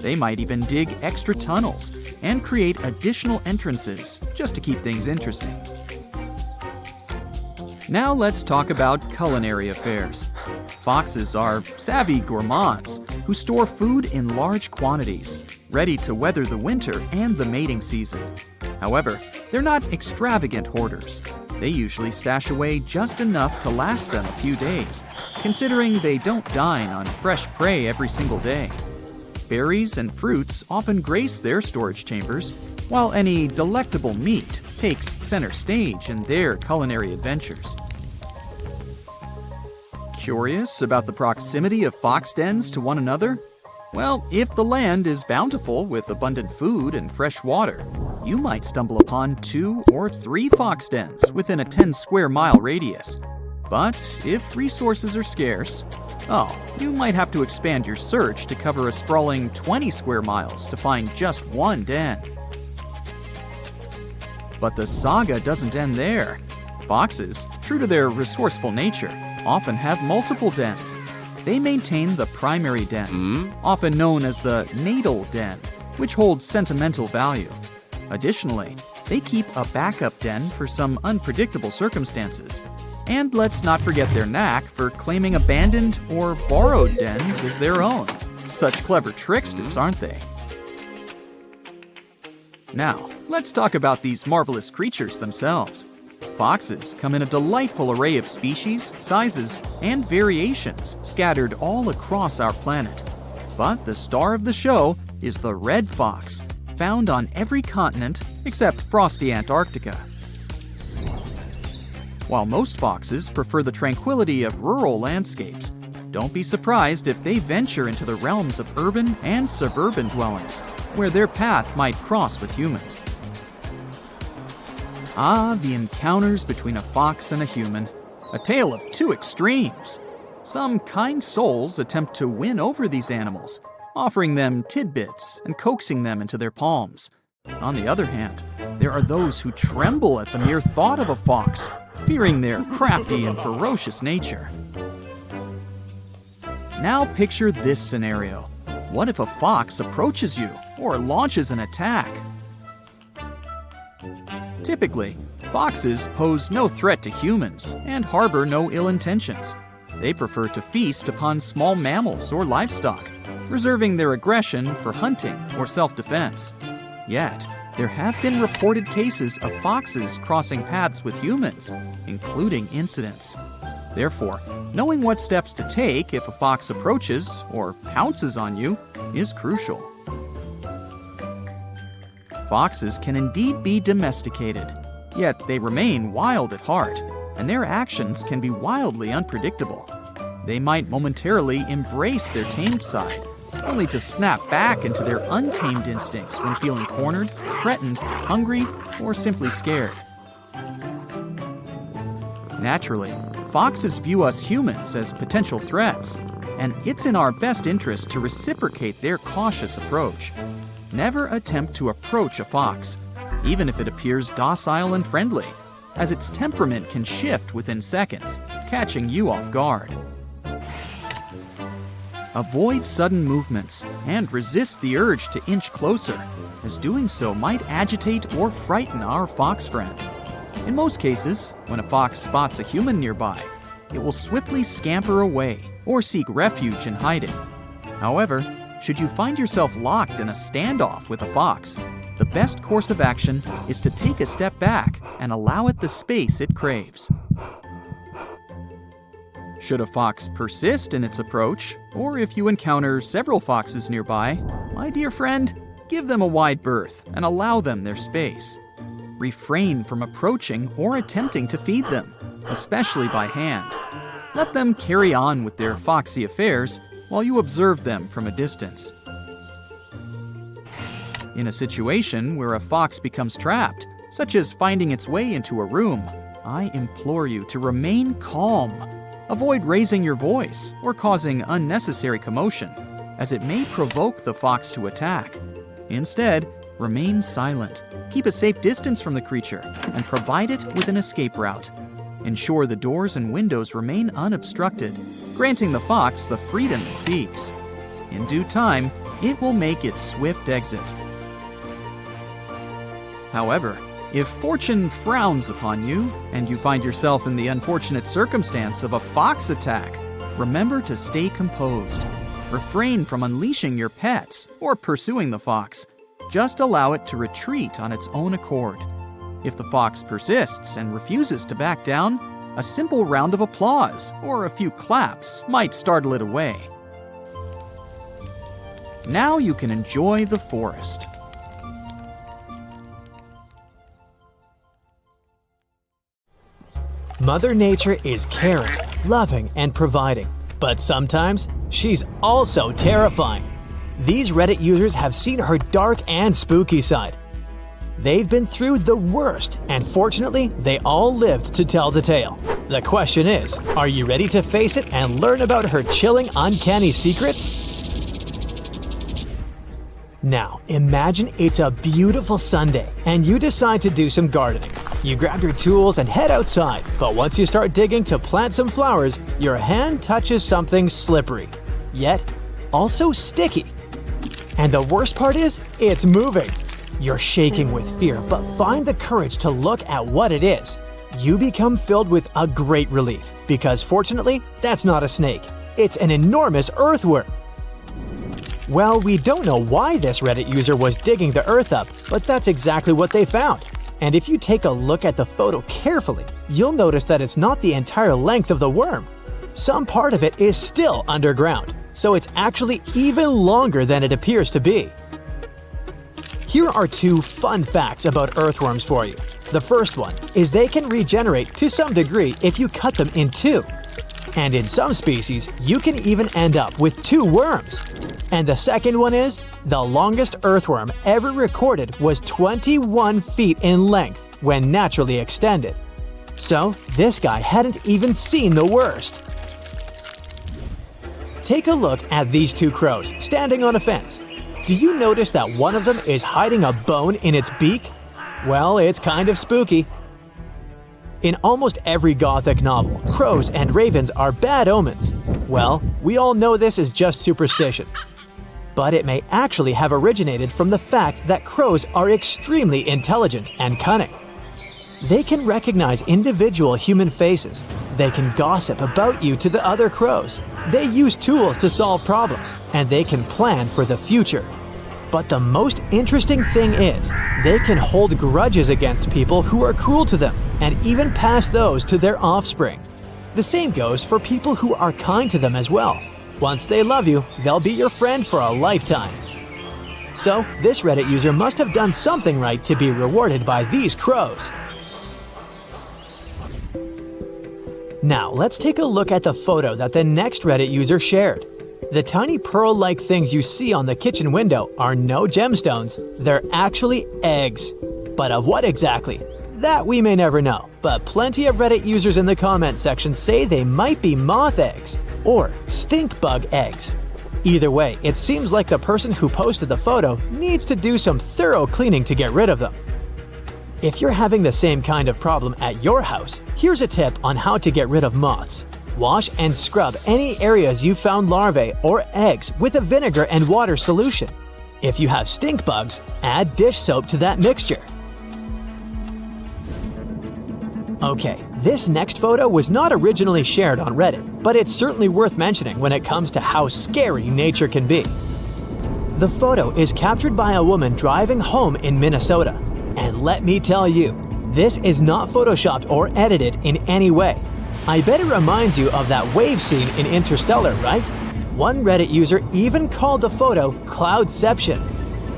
They might even dig extra tunnels and create additional entrances just to keep things interesting. Now let's talk about culinary affairs. Foxes are savvy gourmands who store food in large quantities, ready to weather the winter and the mating season. However, they're not extravagant hoarders. They usually stash away just enough to last them a few days, considering they don't dine on fresh prey every single day. Berries and fruits often grace their storage chambers, while any delectable meat takes center stage in their culinary adventures. Curious about the proximity of fox dens to one another? Well, if the land is bountiful with abundant food and fresh water, you might stumble upon 2 or 3 fox dens within a 10-square-mile radius. But if resources are scarce, you might have to expand your search to cover a sprawling 20 square miles to find just one den. But the saga doesn't end there. Foxes, true to their resourceful nature, often have multiple dens. They maintain the primary den, often known as the natal den, which holds sentimental value. Additionally, they keep a backup den for some unpredictable circumstances. And let's not forget their knack for claiming abandoned or borrowed dens as their own. Such clever tricksters, aren't they? Now, let's talk about these marvelous creatures themselves. Foxes come in a delightful array of species, sizes, and variations scattered all across our planet. But the star of the show is the red fox, found on every continent except frosty Antarctica. While most foxes prefer the tranquility of rural landscapes, don't be surprised if they venture into the realms of urban and suburban dwellings, where their path might cross with humans. The encounters between a fox and a human, a tale of 2 extremes. Some kind souls attempt to win over these animals, offering them tidbits and coaxing them into their palms. On the other hand, there are those who tremble at the mere thought of a fox, fearing their crafty and ferocious nature. Now picture this scenario. What if a fox approaches you or launches an attack? Typically, Foxes pose no threat to humans and harbor no ill intentions. They prefer to feast upon small mammals or livestock, reserving their aggression for hunting or self-defense. Yet, there have been reported cases of foxes crossing paths with humans, including incidents. Therefore, knowing what steps to take if a fox approaches or pounces on you is crucial. Foxes can indeed be domesticated, yet they remain wild at heart, and their actions can be wildly unpredictable. They might momentarily embrace their tamed side, only to snap back into their untamed instincts when feeling cornered, threatened, hungry, or simply scared. Naturally, foxes view us humans as potential threats, and it's in our best interest to reciprocate their cautious approach. Never attempt to approach a fox, even if it appears docile and friendly, as its temperament can shift within seconds, catching you off guard. Avoid sudden movements and resist the urge to inch closer, as doing so might agitate or frighten our fox friend. In most cases, when a fox spots a human nearby, it will swiftly scamper away or seek refuge in hiding. However, should you find yourself locked in a standoff with a fox, the best course of action is to take a step back and allow it the space it craves. Should a fox persist in its approach, or if you encounter several foxes nearby, my dear friend, give them a wide berth and allow them their space. Refrain from approaching or attempting to feed them, especially by hand. Let them carry on with their foxy affairs while you observe them from a distance. In a situation where a fox becomes trapped, such as finding its way into a room, I implore you to remain calm. Avoid raising your voice or causing unnecessary commotion, as it may provoke the fox to attack. Instead, remain silent, keep a safe distance from the creature, and provide it with an escape route. Ensure the doors and windows remain unobstructed, granting the fox the freedom it seeks. In due time, it will make its swift exit. However, if fortune frowns upon you and you find yourself in the unfortunate circumstance of a fox attack, remember to stay composed. Refrain from unleashing your pets or pursuing the fox. Just allow it to retreat on its own accord. If the fox persists and refuses to back down, a simple round of applause or a few claps might startle it away. Now you can enjoy the forest. Mother Nature is caring, loving, and providing, but sometimes she's also terrifying. These Reddit users have seen her dark and spooky side. They've been through the worst, and fortunately, they all lived to tell the tale. The question is, are you ready to face it and learn about her chilling, uncanny secrets? Now, imagine it's a beautiful Sunday, and you decide to do some gardening. You grab your tools and head outside, but once you start digging to plant some flowers, your hand touches something slippery, yet also sticky. And the worst part is, it's moving. You're shaking with fear, but find the courage to look at what it is. You become filled with a great relief, because fortunately, that's not a snake. It's an enormous earthworm. Well, we don't know why this Reddit user was digging the earth up, but that's exactly what they found. And if you take a look at the photo carefully, you'll notice that it's not the entire length of the worm. Some part of it is still underground, so it's actually even longer than it appears to be. Here are two fun facts about earthworms for you. The first one is they can regenerate to some degree if you cut them in two. And in some species, you can even end up with two worms. And the second one is, the longest earthworm ever recorded was 21 feet in length when naturally extended. So, this guy hadn't even seen the worst. Take a look at these two crows standing on a fence. Do you notice that one of them is hiding a bone in its beak? Well, it's kind of spooky. In almost every gothic novel, crows and ravens are bad omens. Well, we all know this is just superstition. But it may actually have originated from the fact that crows are extremely intelligent and cunning. They can recognize individual human faces. They can gossip about you to the other crows. They use tools to solve problems, and they can plan for the future. But the most interesting thing is, they can hold grudges against people who are cruel to them, and even pass those to their offspring. The same goes for people who are kind to them as well. Once they love you, they'll be your friend for a lifetime. So, this Reddit user must have done something right to be rewarded by these crows. Now, let's take a look at the photo that the next Reddit user shared. The tiny pearl-like things you see on the kitchen window are no gemstones, they're actually eggs. But of what exactly? That we may never know, but plenty of Reddit users in the comments section say they might be moth eggs, or stink bug eggs. Either way, it seems like the person who posted the photo needs to do some thorough cleaning to get rid of them. If you're having the same kind of problem at your house, here's a tip on how to get rid of moths. Wash and scrub any areas you found larvae or eggs with a vinegar and water solution. If you have stink bugs, add dish soap to that mixture. Okay, this next photo was not originally shared on Reddit, but it's certainly worth mentioning when it comes to how scary nature can be. The photo is captured by a woman driving home in Minnesota. And let me tell you, this is not photoshopped or edited in any way. I bet it reminds you of that wave scene in Interstellar, right? One Reddit user even called the photo Cloudception.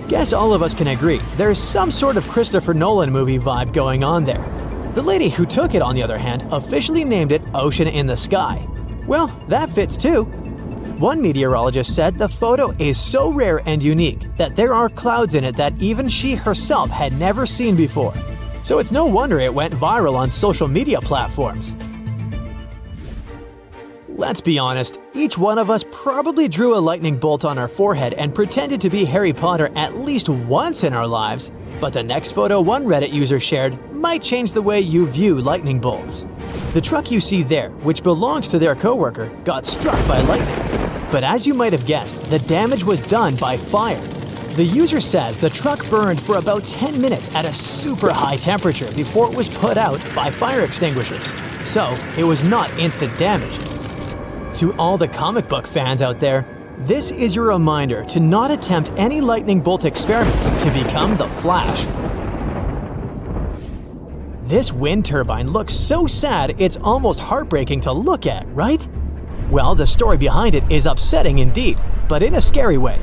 Guess all of us can agree, there's some sort of Christopher Nolan movie vibe going on there. The lady who took it, on the other hand, officially named it Ocean in the Sky. Well, that fits too. One meteorologist said the photo is so rare and unique that there are clouds in it that even she herself had never seen before. So it's no wonder it went viral on social media platforms. Let's be honest, each one of us probably drew a lightning bolt on our forehead and pretended to be Harry Potter at least once in our lives. But the next photo one Reddit user shared might change the way you view lightning bolts. The truck you see there, which belongs to their coworker, got struck by lightning. But as you might have guessed, the damage was done by fire. The user says the truck burned for about 10 minutes at a super high temperature before it was put out by fire extinguishers. So, it was not instant damage. To all the comic book fans out there, this is your reminder to not attempt any lightning bolt experiments to become the Flash. This wind turbine looks so sad it's almost heartbreaking to look at, right? Well, the story behind it is upsetting indeed, but in a scary way.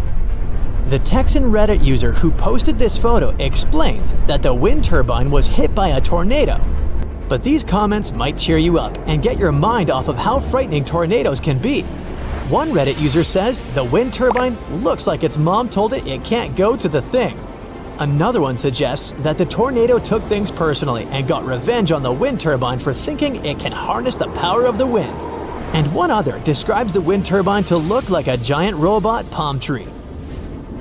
The Texan Reddit user who posted this photo explains that the wind turbine was hit by a tornado. But these comments might cheer you up and get your mind off of how frightening tornadoes can be. One Reddit user says the wind turbine looks like its mom told it can't go to the thing. Another one suggests that the tornado took things personally and got revenge on the wind turbine for thinking it can harness the power of the wind. And one other describes the wind turbine to look like a giant robot palm tree.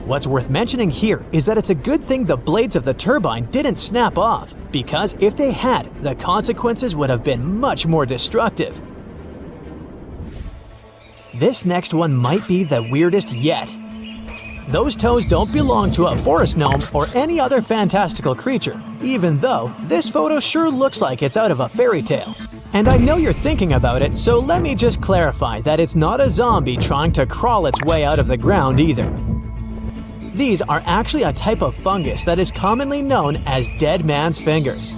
What's worth mentioning here is that it's a good thing the blades of the turbine didn't snap off, because if they had, the consequences would have been much more destructive. This next one might be the weirdest yet. Those toes don't belong to a forest gnome or any other fantastical creature, even though this photo sure looks like it's out of a fairy tale. And I know you're thinking about it, so let me just clarify that it's not a zombie trying to crawl its way out of the ground either. These are actually a type of fungus that is commonly known as dead man's fingers.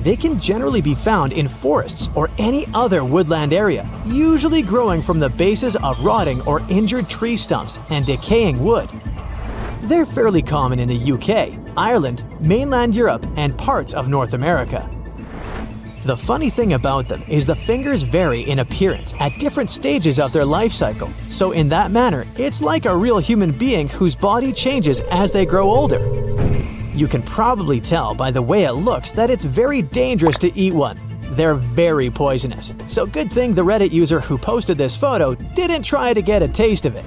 They can generally be found in forests or any other woodland area, usually growing from the bases of rotting or injured tree stumps and decaying wood. They're fairly common in the UK, Ireland, mainland Europe, and parts of North America. The funny thing about them is the fingers vary in appearance at different stages of their life cycle, so in that manner, it's like a real human being whose body changes as they grow older. You can probably tell by the way it looks that it's very dangerous to eat one. They're very poisonous, so good thing the Reddit user who posted this photo didn't try to get a taste of it.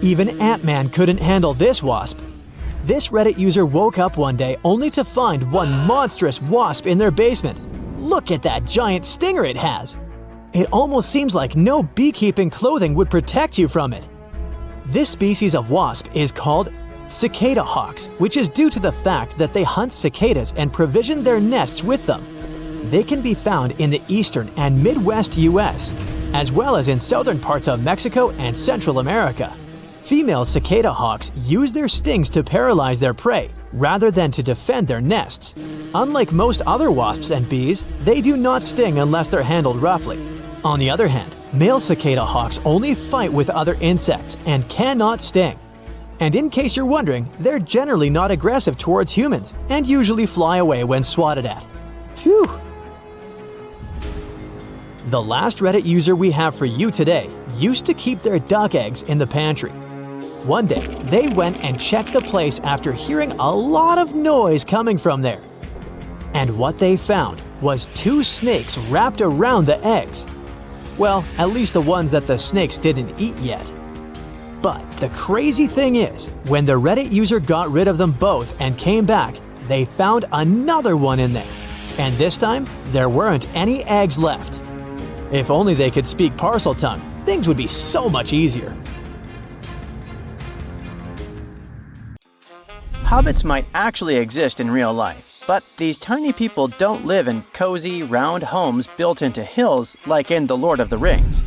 Even Ant-Man couldn't handle this wasp. This Reddit user woke up one day only to find one monstrous wasp in their basement. Look at that giant stinger it has! It almost seems like no beekeeping clothing would protect you from it. This species of wasp is called cicada hawks, which is due to the fact that they hunt cicadas and provision their nests with them. They can be found in the eastern and Midwest US, as well as in southern parts of Mexico and Central America. Female cicada hawks use their stings to paralyze their prey rather than to defend their nests. Unlike most other wasps and bees, they do not sting unless they're handled roughly. On the other hand, male cicada hawks only fight with other insects and cannot sting. And in case you're wondering, they're generally not aggressive towards humans and usually fly away when swatted at. Phew! The last Reddit user we have for you today used to keep their duck eggs in the pantry. One day, they went and checked the place after hearing a lot of noise coming from there. And what they found was 2 snakes wrapped around the eggs. Well, at least the ones that the snakes didn't eat yet. But the crazy thing is, when the Reddit user got rid of them both and came back, they found another one in there. And this time, there weren't any eggs left. If only they could speak parcel tongue, things would be so much easier. Hobbits might actually exist in real life, but these tiny people don't live in cozy, round homes built into hills like in The Lord of the Rings.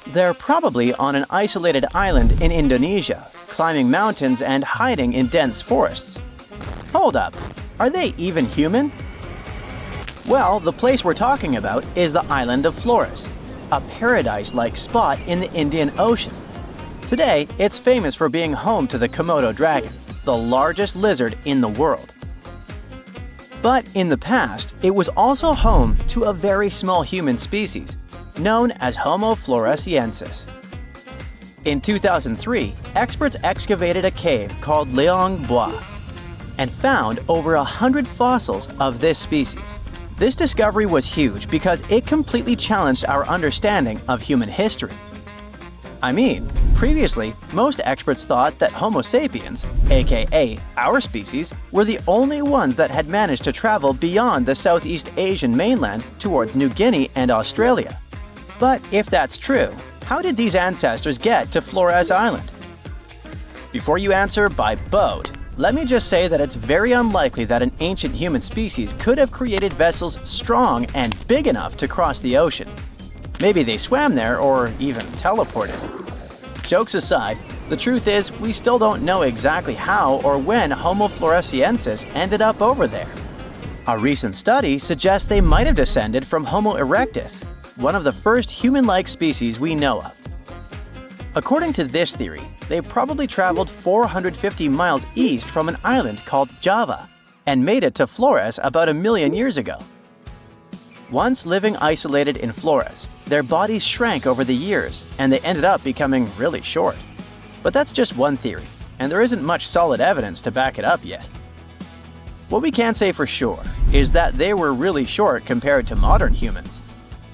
They're probably on an isolated island in Indonesia, climbing mountains and hiding in dense forests. Hold up, are they even human? Well, the place we're talking about is the island of Flores, a paradise-like spot in the Indian Ocean. Today, it's famous for being home to the Komodo dragon, the largest lizard in the world. But in the past, it was also home to a very small human species, known as Homo floresiensis. In 2003, experts excavated a cave called Leong Bois and found over 100 fossils of this species. This discovery was huge because it completely challenged our understanding of human history. I mean, previously, most experts thought that Homo sapiens, aka our species, were the only ones that had managed to travel beyond the Southeast Asian mainland towards New Guinea and Australia. But if that's true, how did these ancestors get to Flores Island? Before you answer by boat, let me just say that it's very unlikely that an ancient human species could have created vessels strong and big enough to cross the ocean. Maybe they swam there or even teleported. Jokes aside, the truth is we still don't know exactly how or when Homo floresiensis ended up over there. A recent study suggests they might have descended from Homo erectus, one of the first human-like species we know of. According to this theory, they probably traveled 450 miles east from an island called Java and made it to Flores about 1 million years ago. Once living isolated in Flores, their bodies shrank over the years and they ended up becoming really short. But that's just one theory, and there isn't much solid evidence to back it up yet. What we can say for sure is that they were really short compared to modern humans.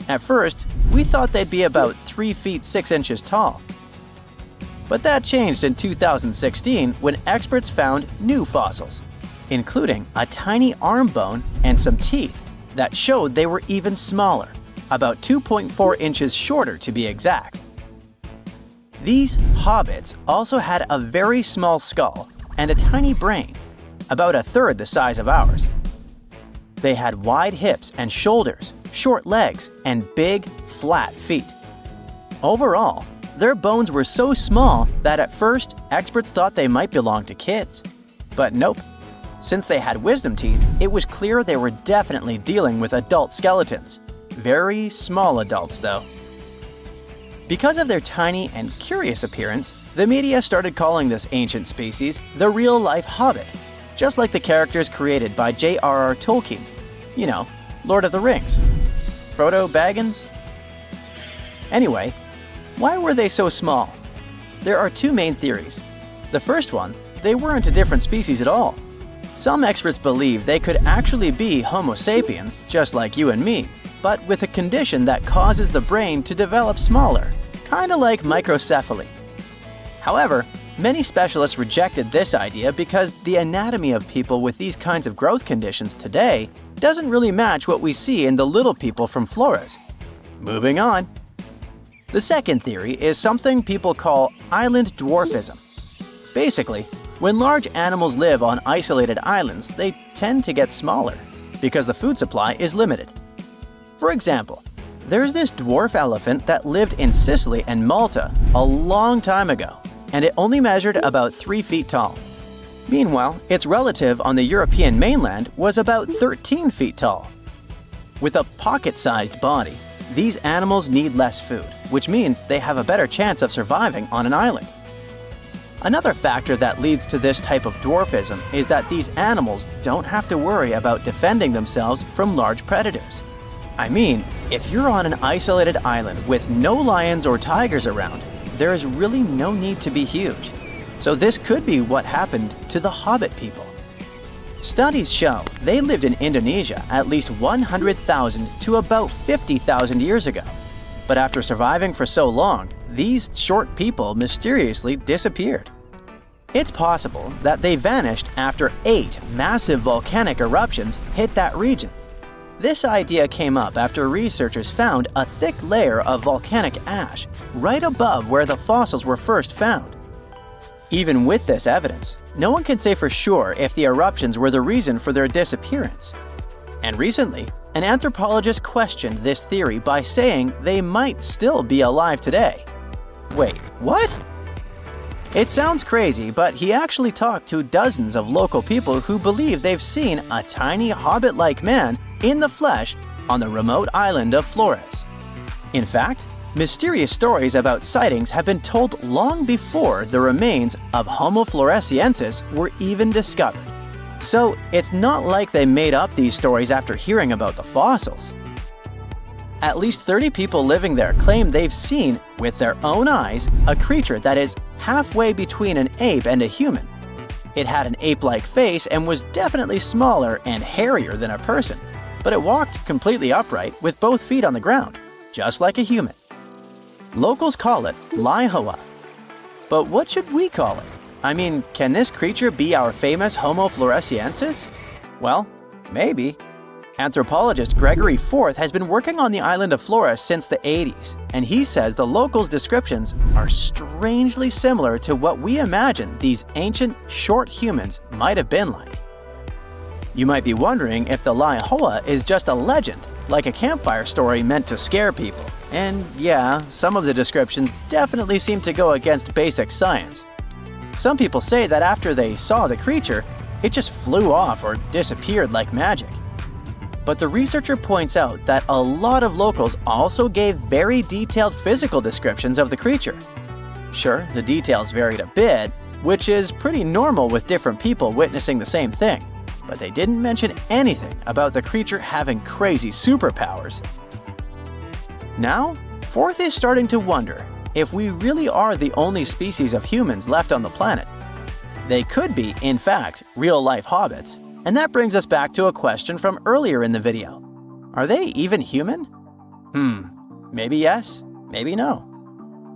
At first, we thought they'd be about 3 feet 6 inches tall. But that changed in 2016 when experts found new fossils, including a tiny arm bone and some teeth that showed they were even smaller, about 2.4 inches shorter to be exact. These hobbits also had a very small skull and a tiny brain, about 1/3 the size of ours. They had wide hips and shoulders, short legs, and big, flat feet. Overall, their bones were so small that at first, experts thought they might belong to kids. But nope. Since they had wisdom teeth, it was clear they were definitely dealing with adult skeletons. Very small adults, though. Because of their tiny and curious appearance, the media started calling this ancient species the real-life Hobbit, just like the characters created by J.R.R. Tolkien. You know, Lord of the Rings. Frodo Baggins? Anyway, why were they so small? There are 2 main theories. The first one, they weren't a different species at all. Some experts believe they could actually be Homo sapiens, just like you and me, but with a condition that causes the brain to develop smaller, kinda like microcephaly. However, many specialists rejected this idea because the anatomy of people with these kinds of growth conditions today doesn't really match what we see in the little people from Flores. Moving on. The second theory is something people call island dwarfism. Basically, When large animals live on isolated islands, they tend to get smaller because the food supply is limited. For example, there's this dwarf elephant that lived in Sicily and Malta a long time ago, and it only measured about 3 feet tall. Meanwhile, its relative on the European mainland was about 13 feet tall. With a pocket-sized body, these animals need less food, which means they have a better chance of surviving on an island. Another factor that leads to this type of dwarfism is that these animals don't have to worry about defending themselves from large predators. I mean, if you're on an isolated island with no lions or tigers around, there is really no need to be huge. So this could be what happened to the Hobbit people. Studies show they lived in Indonesia at least 100,000 to about 50,000 years ago. But after surviving for so long, these short people mysteriously disappeared. It's possible that they vanished after 8 massive volcanic eruptions hit that region. This idea came up after researchers found a thick layer of volcanic ash right above where the fossils were first found. Even with this evidence, no one can say for sure if the eruptions were the reason for their disappearance. And recently, an anthropologist questioned this theory by saying they might still be alive today. Wait, what? It sounds crazy, but he actually talked to dozens of local people who believe they've seen a tiny hobbit-like man in the flesh on the remote island of Flores. In fact, mysterious stories about sightings have been told long before the remains of Homo floresiensis were even discovered. So it's not like they made up these stories after hearing about the fossils. At least 30 people living there claim they've seen, with their own eyes, a creature that is halfway between an ape and a human. It had an ape-like face and was definitely smaller and hairier than a person, but it walked completely upright with both feet on the ground, just like a human. Locals call it Laihoa. But what should we call it? I mean, can this creature be our famous Homo floresiensis? Well, maybe. Anthropologist Gregory Forth has been working on the island of Flores since the 80s, and he says the locals' descriptions are strangely similar to what we imagine these ancient, short humans might have been like. You might be wondering if the Laihoa is just a legend, like a campfire story meant to scare people. And yeah, some of the descriptions definitely seem to go against basic science. Some people say that after they saw the creature, it just flew off or disappeared like magic. But the researcher points out that a lot of locals also gave very detailed physical descriptions of the creature. Sure, the details varied a bit, which is pretty normal with different people witnessing the same thing, but they didn't mention anything about the creature having crazy superpowers. Now, Forth is starting to wonder if we really are the only species of humans left on the planet. They could be, in fact, real-life hobbits. And that brings us back to a question from earlier in the video. Are they even human? Maybe yes, maybe no.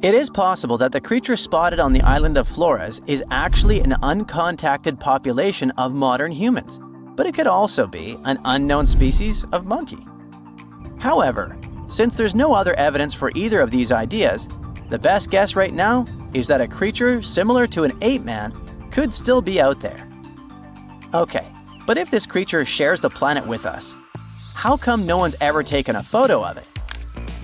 It is possible that the creature spotted on the island of Flores is actually an uncontacted population of modern humans, but it could also be an unknown species of monkey. However, since there's no other evidence for either of these ideas, the best guess right now is that a creature similar to an ape man could still be out there. Okay. But if this creature shares the planet with us, how come no one's ever taken a photo of it?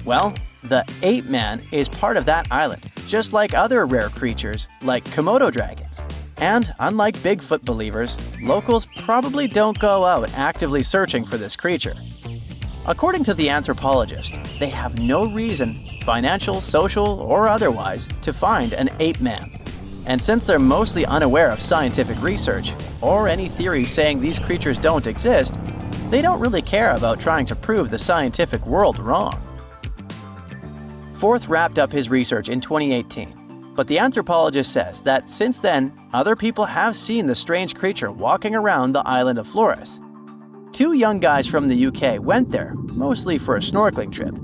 Well, the ape man is part of that island, just like other rare creatures like Komodo dragons. And unlike Bigfoot believers, locals probably don't go out actively searching for this creature. According to the anthropologist, they have no reason, financial, social, or otherwise, to find an ape man. And since they're mostly unaware of scientific research, or any theories saying these creatures don't exist, they don't really care about trying to prove the scientific world wrong. Forth wrapped up his research in 2018, but the anthropologist says that since then, other people have seen the strange creature walking around the island of Flores. 2 young guys from the UK went there, mostly for a snorkeling trip.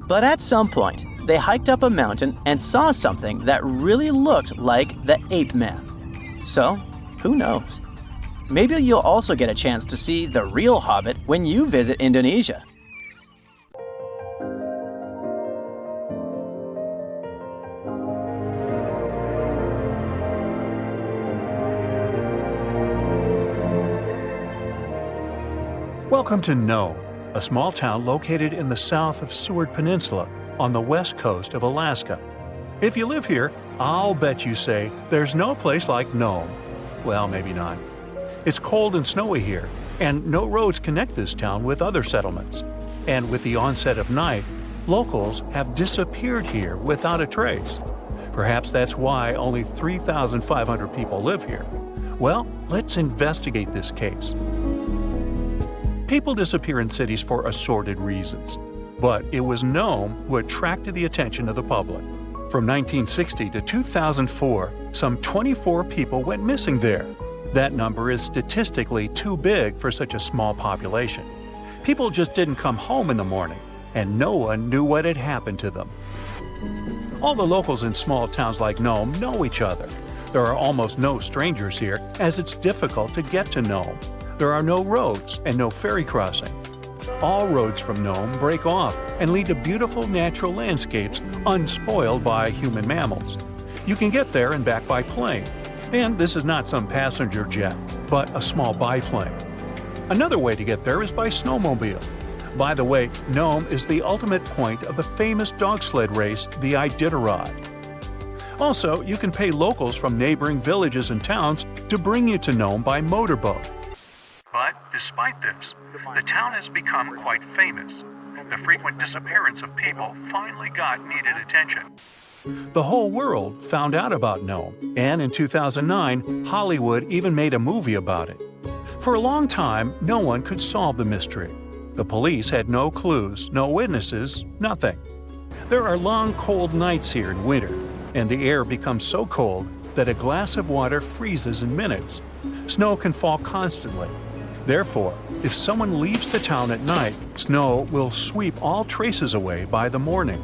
But at some point, they hiked up a mountain and saw something that really looked like the ape man. So, who knows? Maybe you'll also get a chance to see the real Hobbit when you visit Indonesia. Welcome to Gnome, a small town located in the south of Seward Peninsula on the west coast of Alaska. If you live here, I'll bet you say there's no place like Gnome. Well, maybe not. It's cold and snowy here, and no roads connect this town with other settlements. And with the onset of night, locals have disappeared here without a trace. Perhaps that's why only 3,500 people live here. Well, let's investigate this case. People disappear in cities for assorted reasons, but it was Gnome who attracted the attention of the public. From 1960 to 2004, some 24 people went missing there. That number is statistically too big for such a small population. People just didn't come home in the morning, and no one knew what had happened to them. All the locals in small towns like Gnome know each other. There are almost no strangers here, as it's difficult to get to Gnome. There are no roads and no ferry crossing. All roads from Gnome break off and lead to beautiful natural landscapes unspoiled by human mammals. You can get there and back by plane. And this is not some passenger jet, but a small biplane. Another way to get there is by snowmobile. By the way, Gnome is the ultimate point of the famous dog sled race, the Iditarod. Also, you can pay locals from neighboring villages and towns to bring you to Gnome by motorboat. But despite this, the town has become quite famous. The frequent disappearance of people finally got needed attention. The whole world found out about Gnome, and in 2009, Hollywood even made a movie about it. For a long time, no one could solve the mystery. The police had no clues, no witnesses, nothing. There are long, cold nights here in winter, and the air becomes so cold that a glass of water freezes in minutes. Snow can fall constantly. Therefore, if someone leaves the town at night, snow will sweep all traces away by the morning.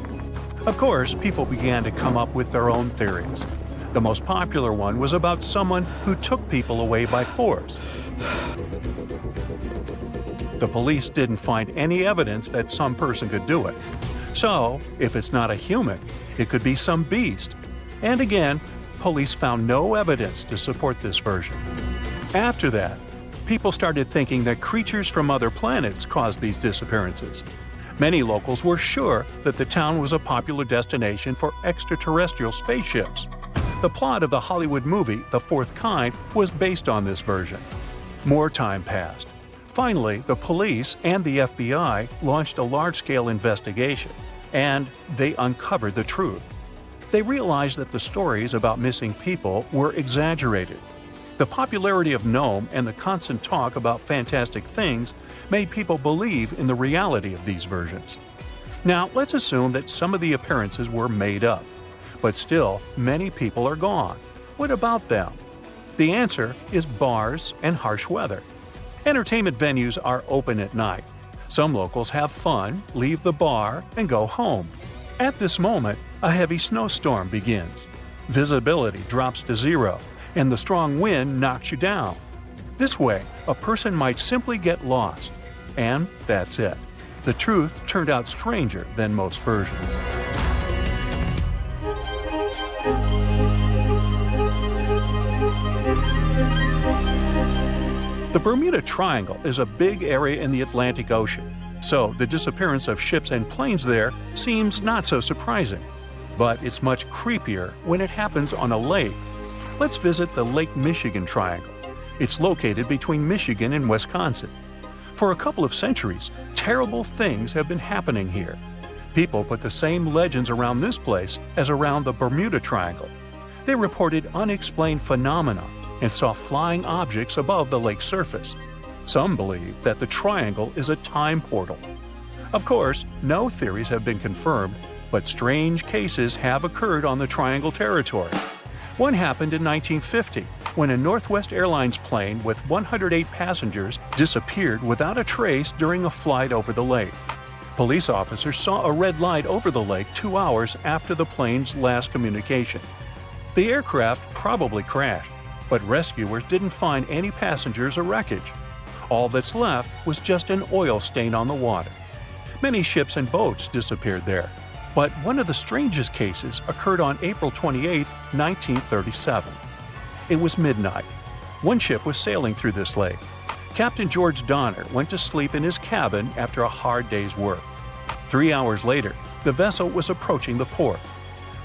Of course, people began to come up with their own theories. The most popular one was about someone who took people away by force. The police didn't find any evidence that some person could do it. So, if it's not a human, it could be some beast. And again, police found no evidence to support this version. After that, people started thinking that creatures from other planets caused these disappearances. Many locals were sure that the town was a popular destination for extraterrestrial spaceships. The plot of the Hollywood movie The Fourth Kind was based on this version. More time passed. Finally, the police and the FBI launched a large-scale investigation, and they uncovered the truth. They realized that the stories about missing people were exaggerated. The popularity of Gnome and the constant talk about fantastic things made people believe in the reality of these versions. Now, let's assume that some of the appearances were made up. But still, many people are gone. What about them? The answer is bars and harsh weather. Entertainment venues are open at night. Some locals have fun, leave the bar, and go home. At this moment, a heavy snowstorm begins. Visibility drops to zero, and the strong wind knocks you down. This way, a person might simply get lost. And that's it. The truth turned out stranger than most versions. The Bermuda Triangle is a big area in the Atlantic Ocean, so the disappearance of ships and planes there seems not so surprising. But it's much creepier when it happens on a lake. Let's visit the Lake Michigan Triangle. It's located between Michigan and Wisconsin. For a couple of centuries, terrible things have been happening here. People put the same legends around this place as around the Bermuda Triangle. They reported unexplained phenomena and saw flying objects above the lake's surface. Some believe that the triangle is a time portal. Of course, no theories have been confirmed, but strange cases have occurred on the triangle territory. One happened in 1950, when a Northwest Airlines plane with 108 passengers disappeared without a trace during a flight over the lake. Police officers saw a red light over the lake 2 hours after the plane's last communication. The aircraft probably crashed, but rescuers didn't find any passengers or wreckage. All that's left was just an oil stain on the water. Many ships and boats disappeared there, but one of the strangest cases occurred on April 28, 1937. It was midnight. One ship was sailing through this lake. Captain George Donner went to sleep in his cabin after a hard day's work. 3 hours later, the vessel was approaching the port.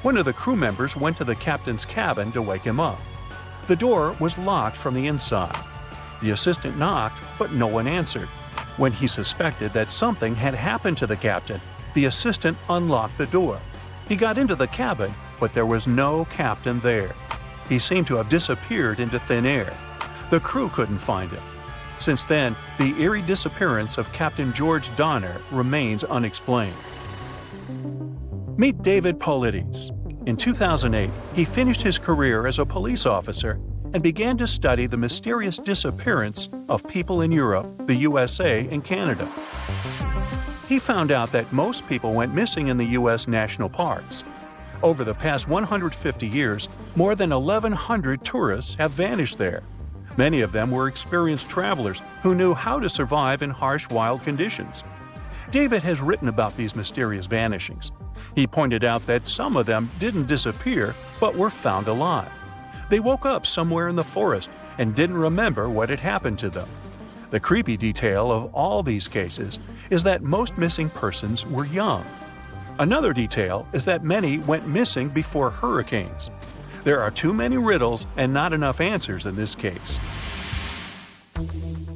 One of the crew members went to the captain's cabin to wake him up. The door was locked from the inside. The assistant knocked, but no one answered. When he suspected that something had happened to the captain, the assistant unlocked the door. He got into the cabin, but there was no captain there. He seemed to have disappeared into thin air. The crew couldn't find him. Since then, the eerie disappearance of Captain George Donner remains unexplained. Meet David Paulides. In 2008, he finished his career as a police officer and began to study the mysterious disappearance of people in Europe, the USA, and Canada. He found out that most people went missing in the U.S. national parks. Over the past 150 years, more than 1,100 tourists have vanished there. Many of them were experienced travelers who knew how to survive in harsh wild conditions. David has written about these mysterious vanishings. He pointed out that some of them didn't disappear, but were found alive. They woke up somewhere in the forest and didn't remember what had happened to them. The creepy detail of all these cases is that most missing persons were young. Another detail is that many went missing before hurricanes. There are too many riddles and not enough answers in this case.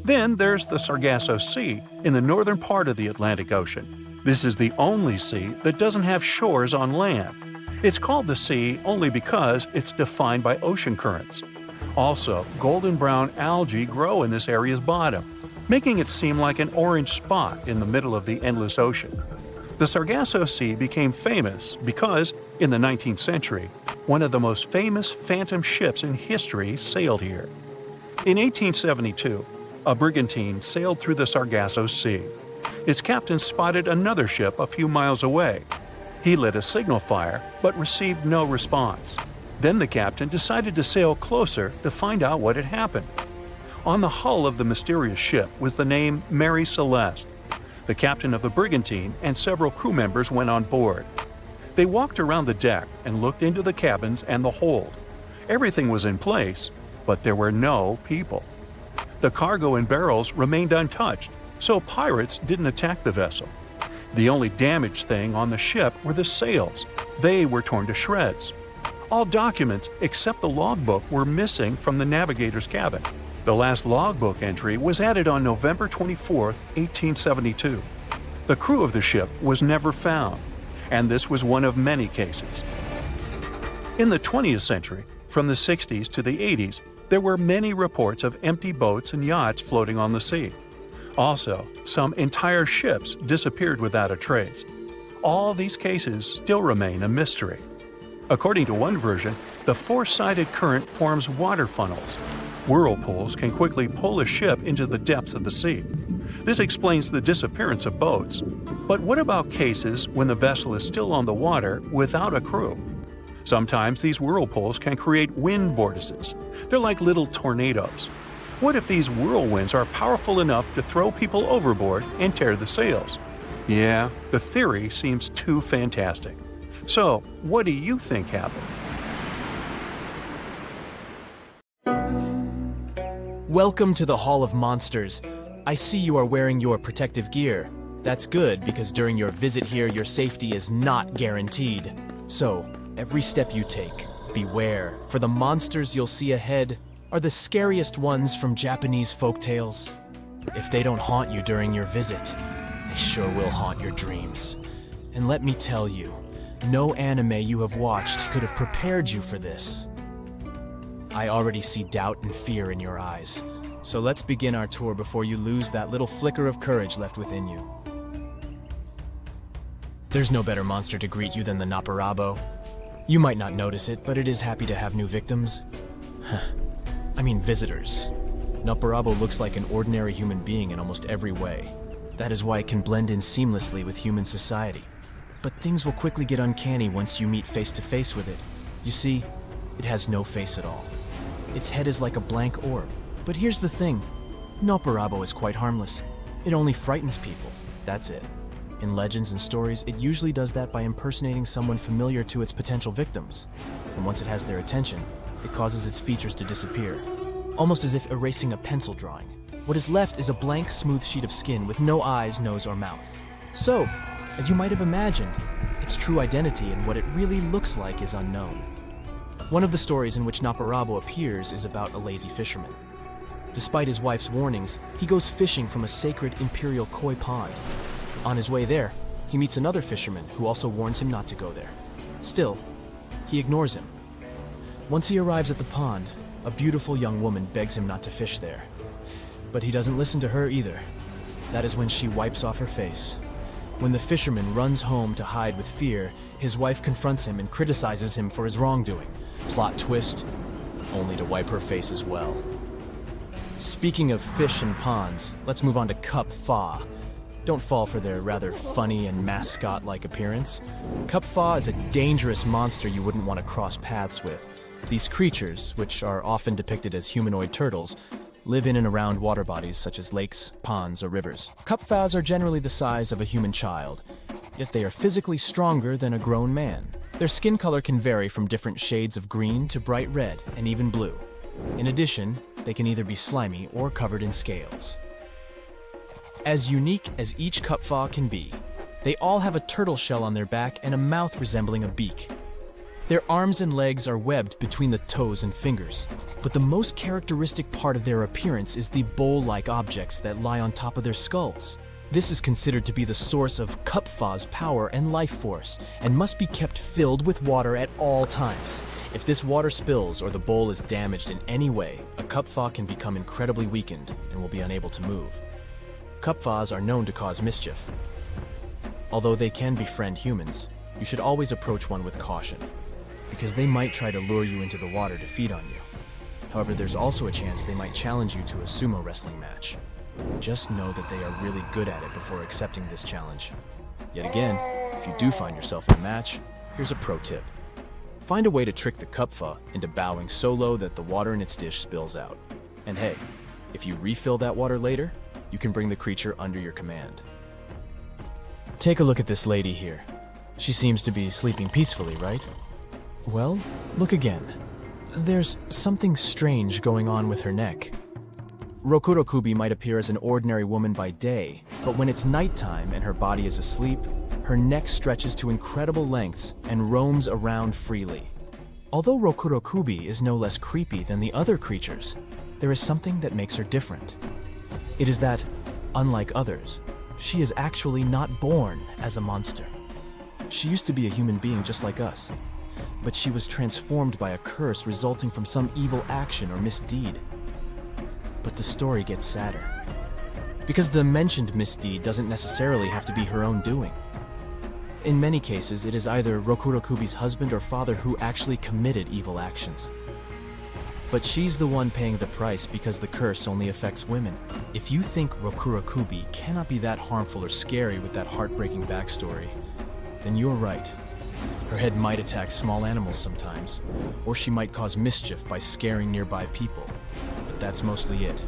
Then there's the Sargasso Sea in the northern part of the Atlantic Ocean. This is the only sea that doesn't have shores on land. It's called the sea only because it's defined by ocean currents. Also, golden brown algae grow in this area's bottom, making it seem like an orange spot in the middle of the endless ocean. The Sargasso Sea became famous because, in the 19th century, one of the most famous phantom ships in history sailed here. In 1872, a brigantine sailed through the Sargasso Sea. Its captain spotted another ship a few miles away. He lit a signal fire, but received no response. Then the captain decided to sail closer to find out what had happened. On the hull of the mysterious ship was the name Mary Celeste. The captain of the brigantine and several crew members went on board. They walked around the deck and looked into the cabins and the hold. Everything was in place, but there were no people. The cargo and barrels remained untouched, so pirates didn't attack the vessel. The only damaged thing on the ship were the sails. They were torn to shreds. All documents except the logbook were missing from the navigator's cabin. The last logbook entry was added on November 24, 1872. The crew of the ship was never found, and this was one of many cases. In the 20th century, from the 60s to the 80s, there were many reports of empty boats and yachts floating on the sea. Also, some entire ships disappeared without a trace. All these cases still remain a mystery. According to one version, the four-sided current forms water funnels. Whirlpools can quickly pull a ship into the depths of the sea. This explains the disappearance of boats. But what about cases when the vessel is still on the water without a crew? Sometimes these whirlpools can create wind vortices. They're like little tornadoes. What if these whirlwinds are powerful enough to throw people overboard and tear the sails? Yeah, the theory seems too fantastic. So, what do you think happened? Welcome to the Hall of Monsters. I see you are wearing your protective gear. That's good because during your visit here, your safety is not guaranteed. So, every step you take, beware, for the monsters you'll see ahead are the scariest ones from Japanese folktales. If they don't haunt you during your visit, they sure will haunt your dreams. And let me tell you, no anime you have watched could have prepared you for this. I already see doubt and fear in your eyes. So let's begin our tour before you lose that little flicker of courage left within you. There's no better monster to greet you than the Naparabo. You might not notice it, but it is happy to have new victims. I mean visitors. Naparabo looks like an ordinary human being in almost every way. That is why it can blend in seamlessly with human society. But things will quickly get uncanny once you meet face to face with it. You see, it has no face at all. Its head is like a blank orb. But here's the thing. Naparabo is quite harmless. It only frightens people. That's it. In legends and stories, it usually does that by impersonating someone familiar to its potential victims. And once it has their attention, it causes its features to disappear, almost as if erasing a pencil drawing. What is left is a blank, smooth sheet of skin with no eyes, nose, or mouth. So, as you might have imagined, its true identity and what it really looks like is unknown. One of the stories in which Naparabo appears is about a lazy fisherman. Despite his wife's warnings, he goes fishing from a sacred imperial koi pond. On his way there, he meets another fisherman who also warns him not to go there. Still, he ignores him. Once he arrives at the pond, a beautiful young woman begs him not to fish there. But he doesn't listen to her either. That is when she wipes off her face. When the fisherman runs home to hide with fear, his wife confronts him and criticizes him for his wrongdoing. Plot twist, only to wipe her face as well. Speaking of fish and ponds, let's move on to Kappa. Don't fall for their rather funny and mascot-like appearance. Kappa is a dangerous monster you wouldn't want to cross paths with. These creatures, which are often depicted as humanoid turtles, live in and around water bodies such as lakes, ponds, or rivers. Kappas are generally the size of a human child, yet they are physically stronger than a grown man. Their skin color can vary from different shades of green to bright red and even blue. In addition, they can either be slimy or covered in scales. As unique as each Kappa can be, they all have a turtle shell on their back and a mouth resembling a beak. Their arms and legs are webbed between the toes and fingers, but the most characteristic part of their appearance is the bowl-like objects that lie on top of their skulls. This is considered to be the source of Kappa's power and life force, and must be kept filled with water at all times. If this water spills or the bowl is damaged in any way, a Kappa can become incredibly weakened and will be unable to move. Kappas are known to cause mischief. Although they can befriend humans, you should always approach one with caution, because they might try to lure you into the water to feed on you. However, there's also a chance they might challenge you to a sumo wrestling match. Just know that they are really good at it before accepting this challenge. Yet again, if you do find yourself in a match, here's a pro tip. Find a way to trick the Kappa into bowing so low that the water in its dish spills out. And hey, if you refill that water later, you can bring the creature under your command. Take a look at this lady here. She seems to be sleeping peacefully, right? Well, look again. There's something strange going on with her neck. Rokurokubi might appear as an ordinary woman by day, but when it's nighttime and her body is asleep, her neck stretches to incredible lengths and roams around freely. Although Rokurokubi is no less creepy than the other creatures, there is something that makes her different. It is that, unlike others, she is actually not born as a monster. She used to be a human being just like us, but she was transformed by a curse resulting from some evil action or misdeed. But the story gets sadder, because the mentioned misdeed doesn't necessarily have to be her own doing. In many cases, it is either Rokurokubi's husband or father who actually committed evil actions. But she's the one paying the price because the curse only affects women. If you think Rokurokubi cannot be that harmful or scary with that heartbreaking backstory, then you're right. Her head might attack small animals sometimes, or she might cause mischief by scaring nearby people. But that's mostly it.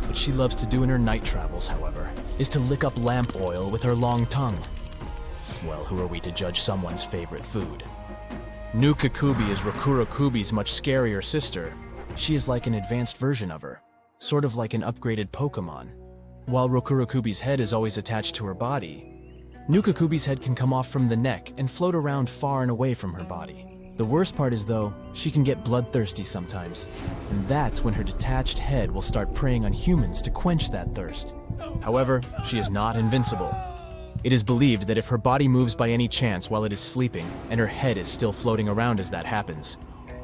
What she loves to do in her night travels, however, is to lick up lamp oil with her long tongue. Well, who are we to judge someone's favorite food? Nukakubi is Rokurokubi's much scarier sister. She is like an advanced version of her, sort of like an upgraded Pokemon. While Rokurokubi's head is always attached to her body, Nukakubi's head can come off from the neck and float around far and away from her body. The worst part is, though, she can get bloodthirsty sometimes, and that's when her detached head will start preying on humans to quench that thirst. However, she is not invincible. It is believed that if her body moves by any chance while it is sleeping, and her head is still floating around as that happens,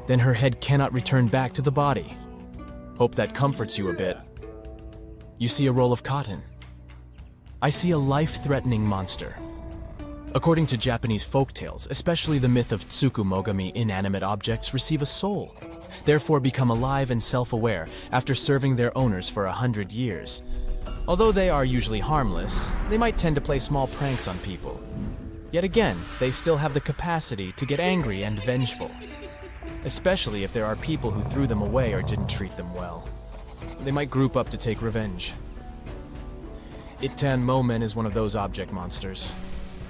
then her head cannot return back to the body. Hope that comforts you a bit. You see a roll of cotton. I see a life-threatening monster. According to Japanese folktales, especially the myth of Tsukumogami, inanimate objects receive a soul, therefore become alive and self-aware after serving their owners for 100 years. Although they are usually harmless, they might tend to play small pranks on people. Yet again, they still have the capacity to get angry and vengeful, especially if there are people who threw them away or didn't treat them well. They might group up to take revenge. Ittan Momen is one of those object monsters.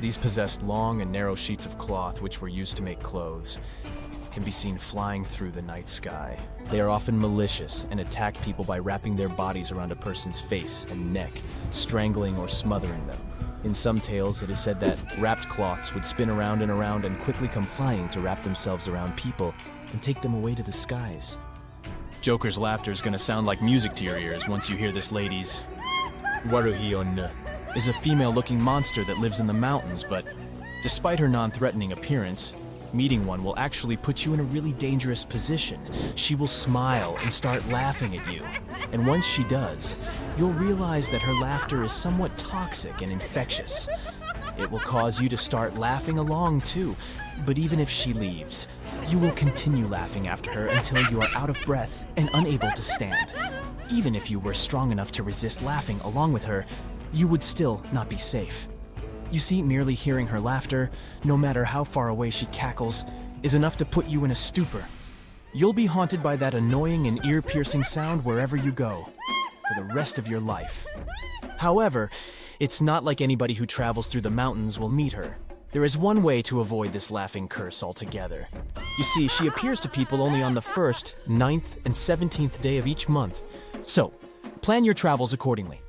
These possessed long and narrow sheets of cloth which were used to make clothes. can be seen flying through the night sky. They are often malicious and attack people by wrapping their bodies around a person's face and neck, strangling or smothering them. In some tales, it is said that wrapped cloths would spin around and quickly come flying to wrap themselves around people and take them away to the skies. Joker's laughter is gonna sound like music to your ears once you hear this lady's. Waruhion is a female-looking monster that lives in the mountains, but despite her non-threatening appearance, meeting one will actually put you in a really dangerous position. She will smile and start laughing at you, and once she does, you'll realize that her laughter is somewhat toxic and infectious. It will cause you to start laughing along too, but even if she leaves, you will continue laughing after her until you are out of breath and unable to stand. Even if you were strong enough to resist laughing along with her, you would still not be safe. You see, merely hearing her laughter, no matter how far away she cackles, is enough to put you in a stupor. You'll be haunted by that annoying and ear-piercing sound wherever you go, for the rest of your life. However, it's not like anybody who travels through the mountains will meet her. There is one way to avoid this laughing curse altogether. You see, she appears to people only on the 1st, 9th, and 17th day of each month. So, plan your travels accordingly.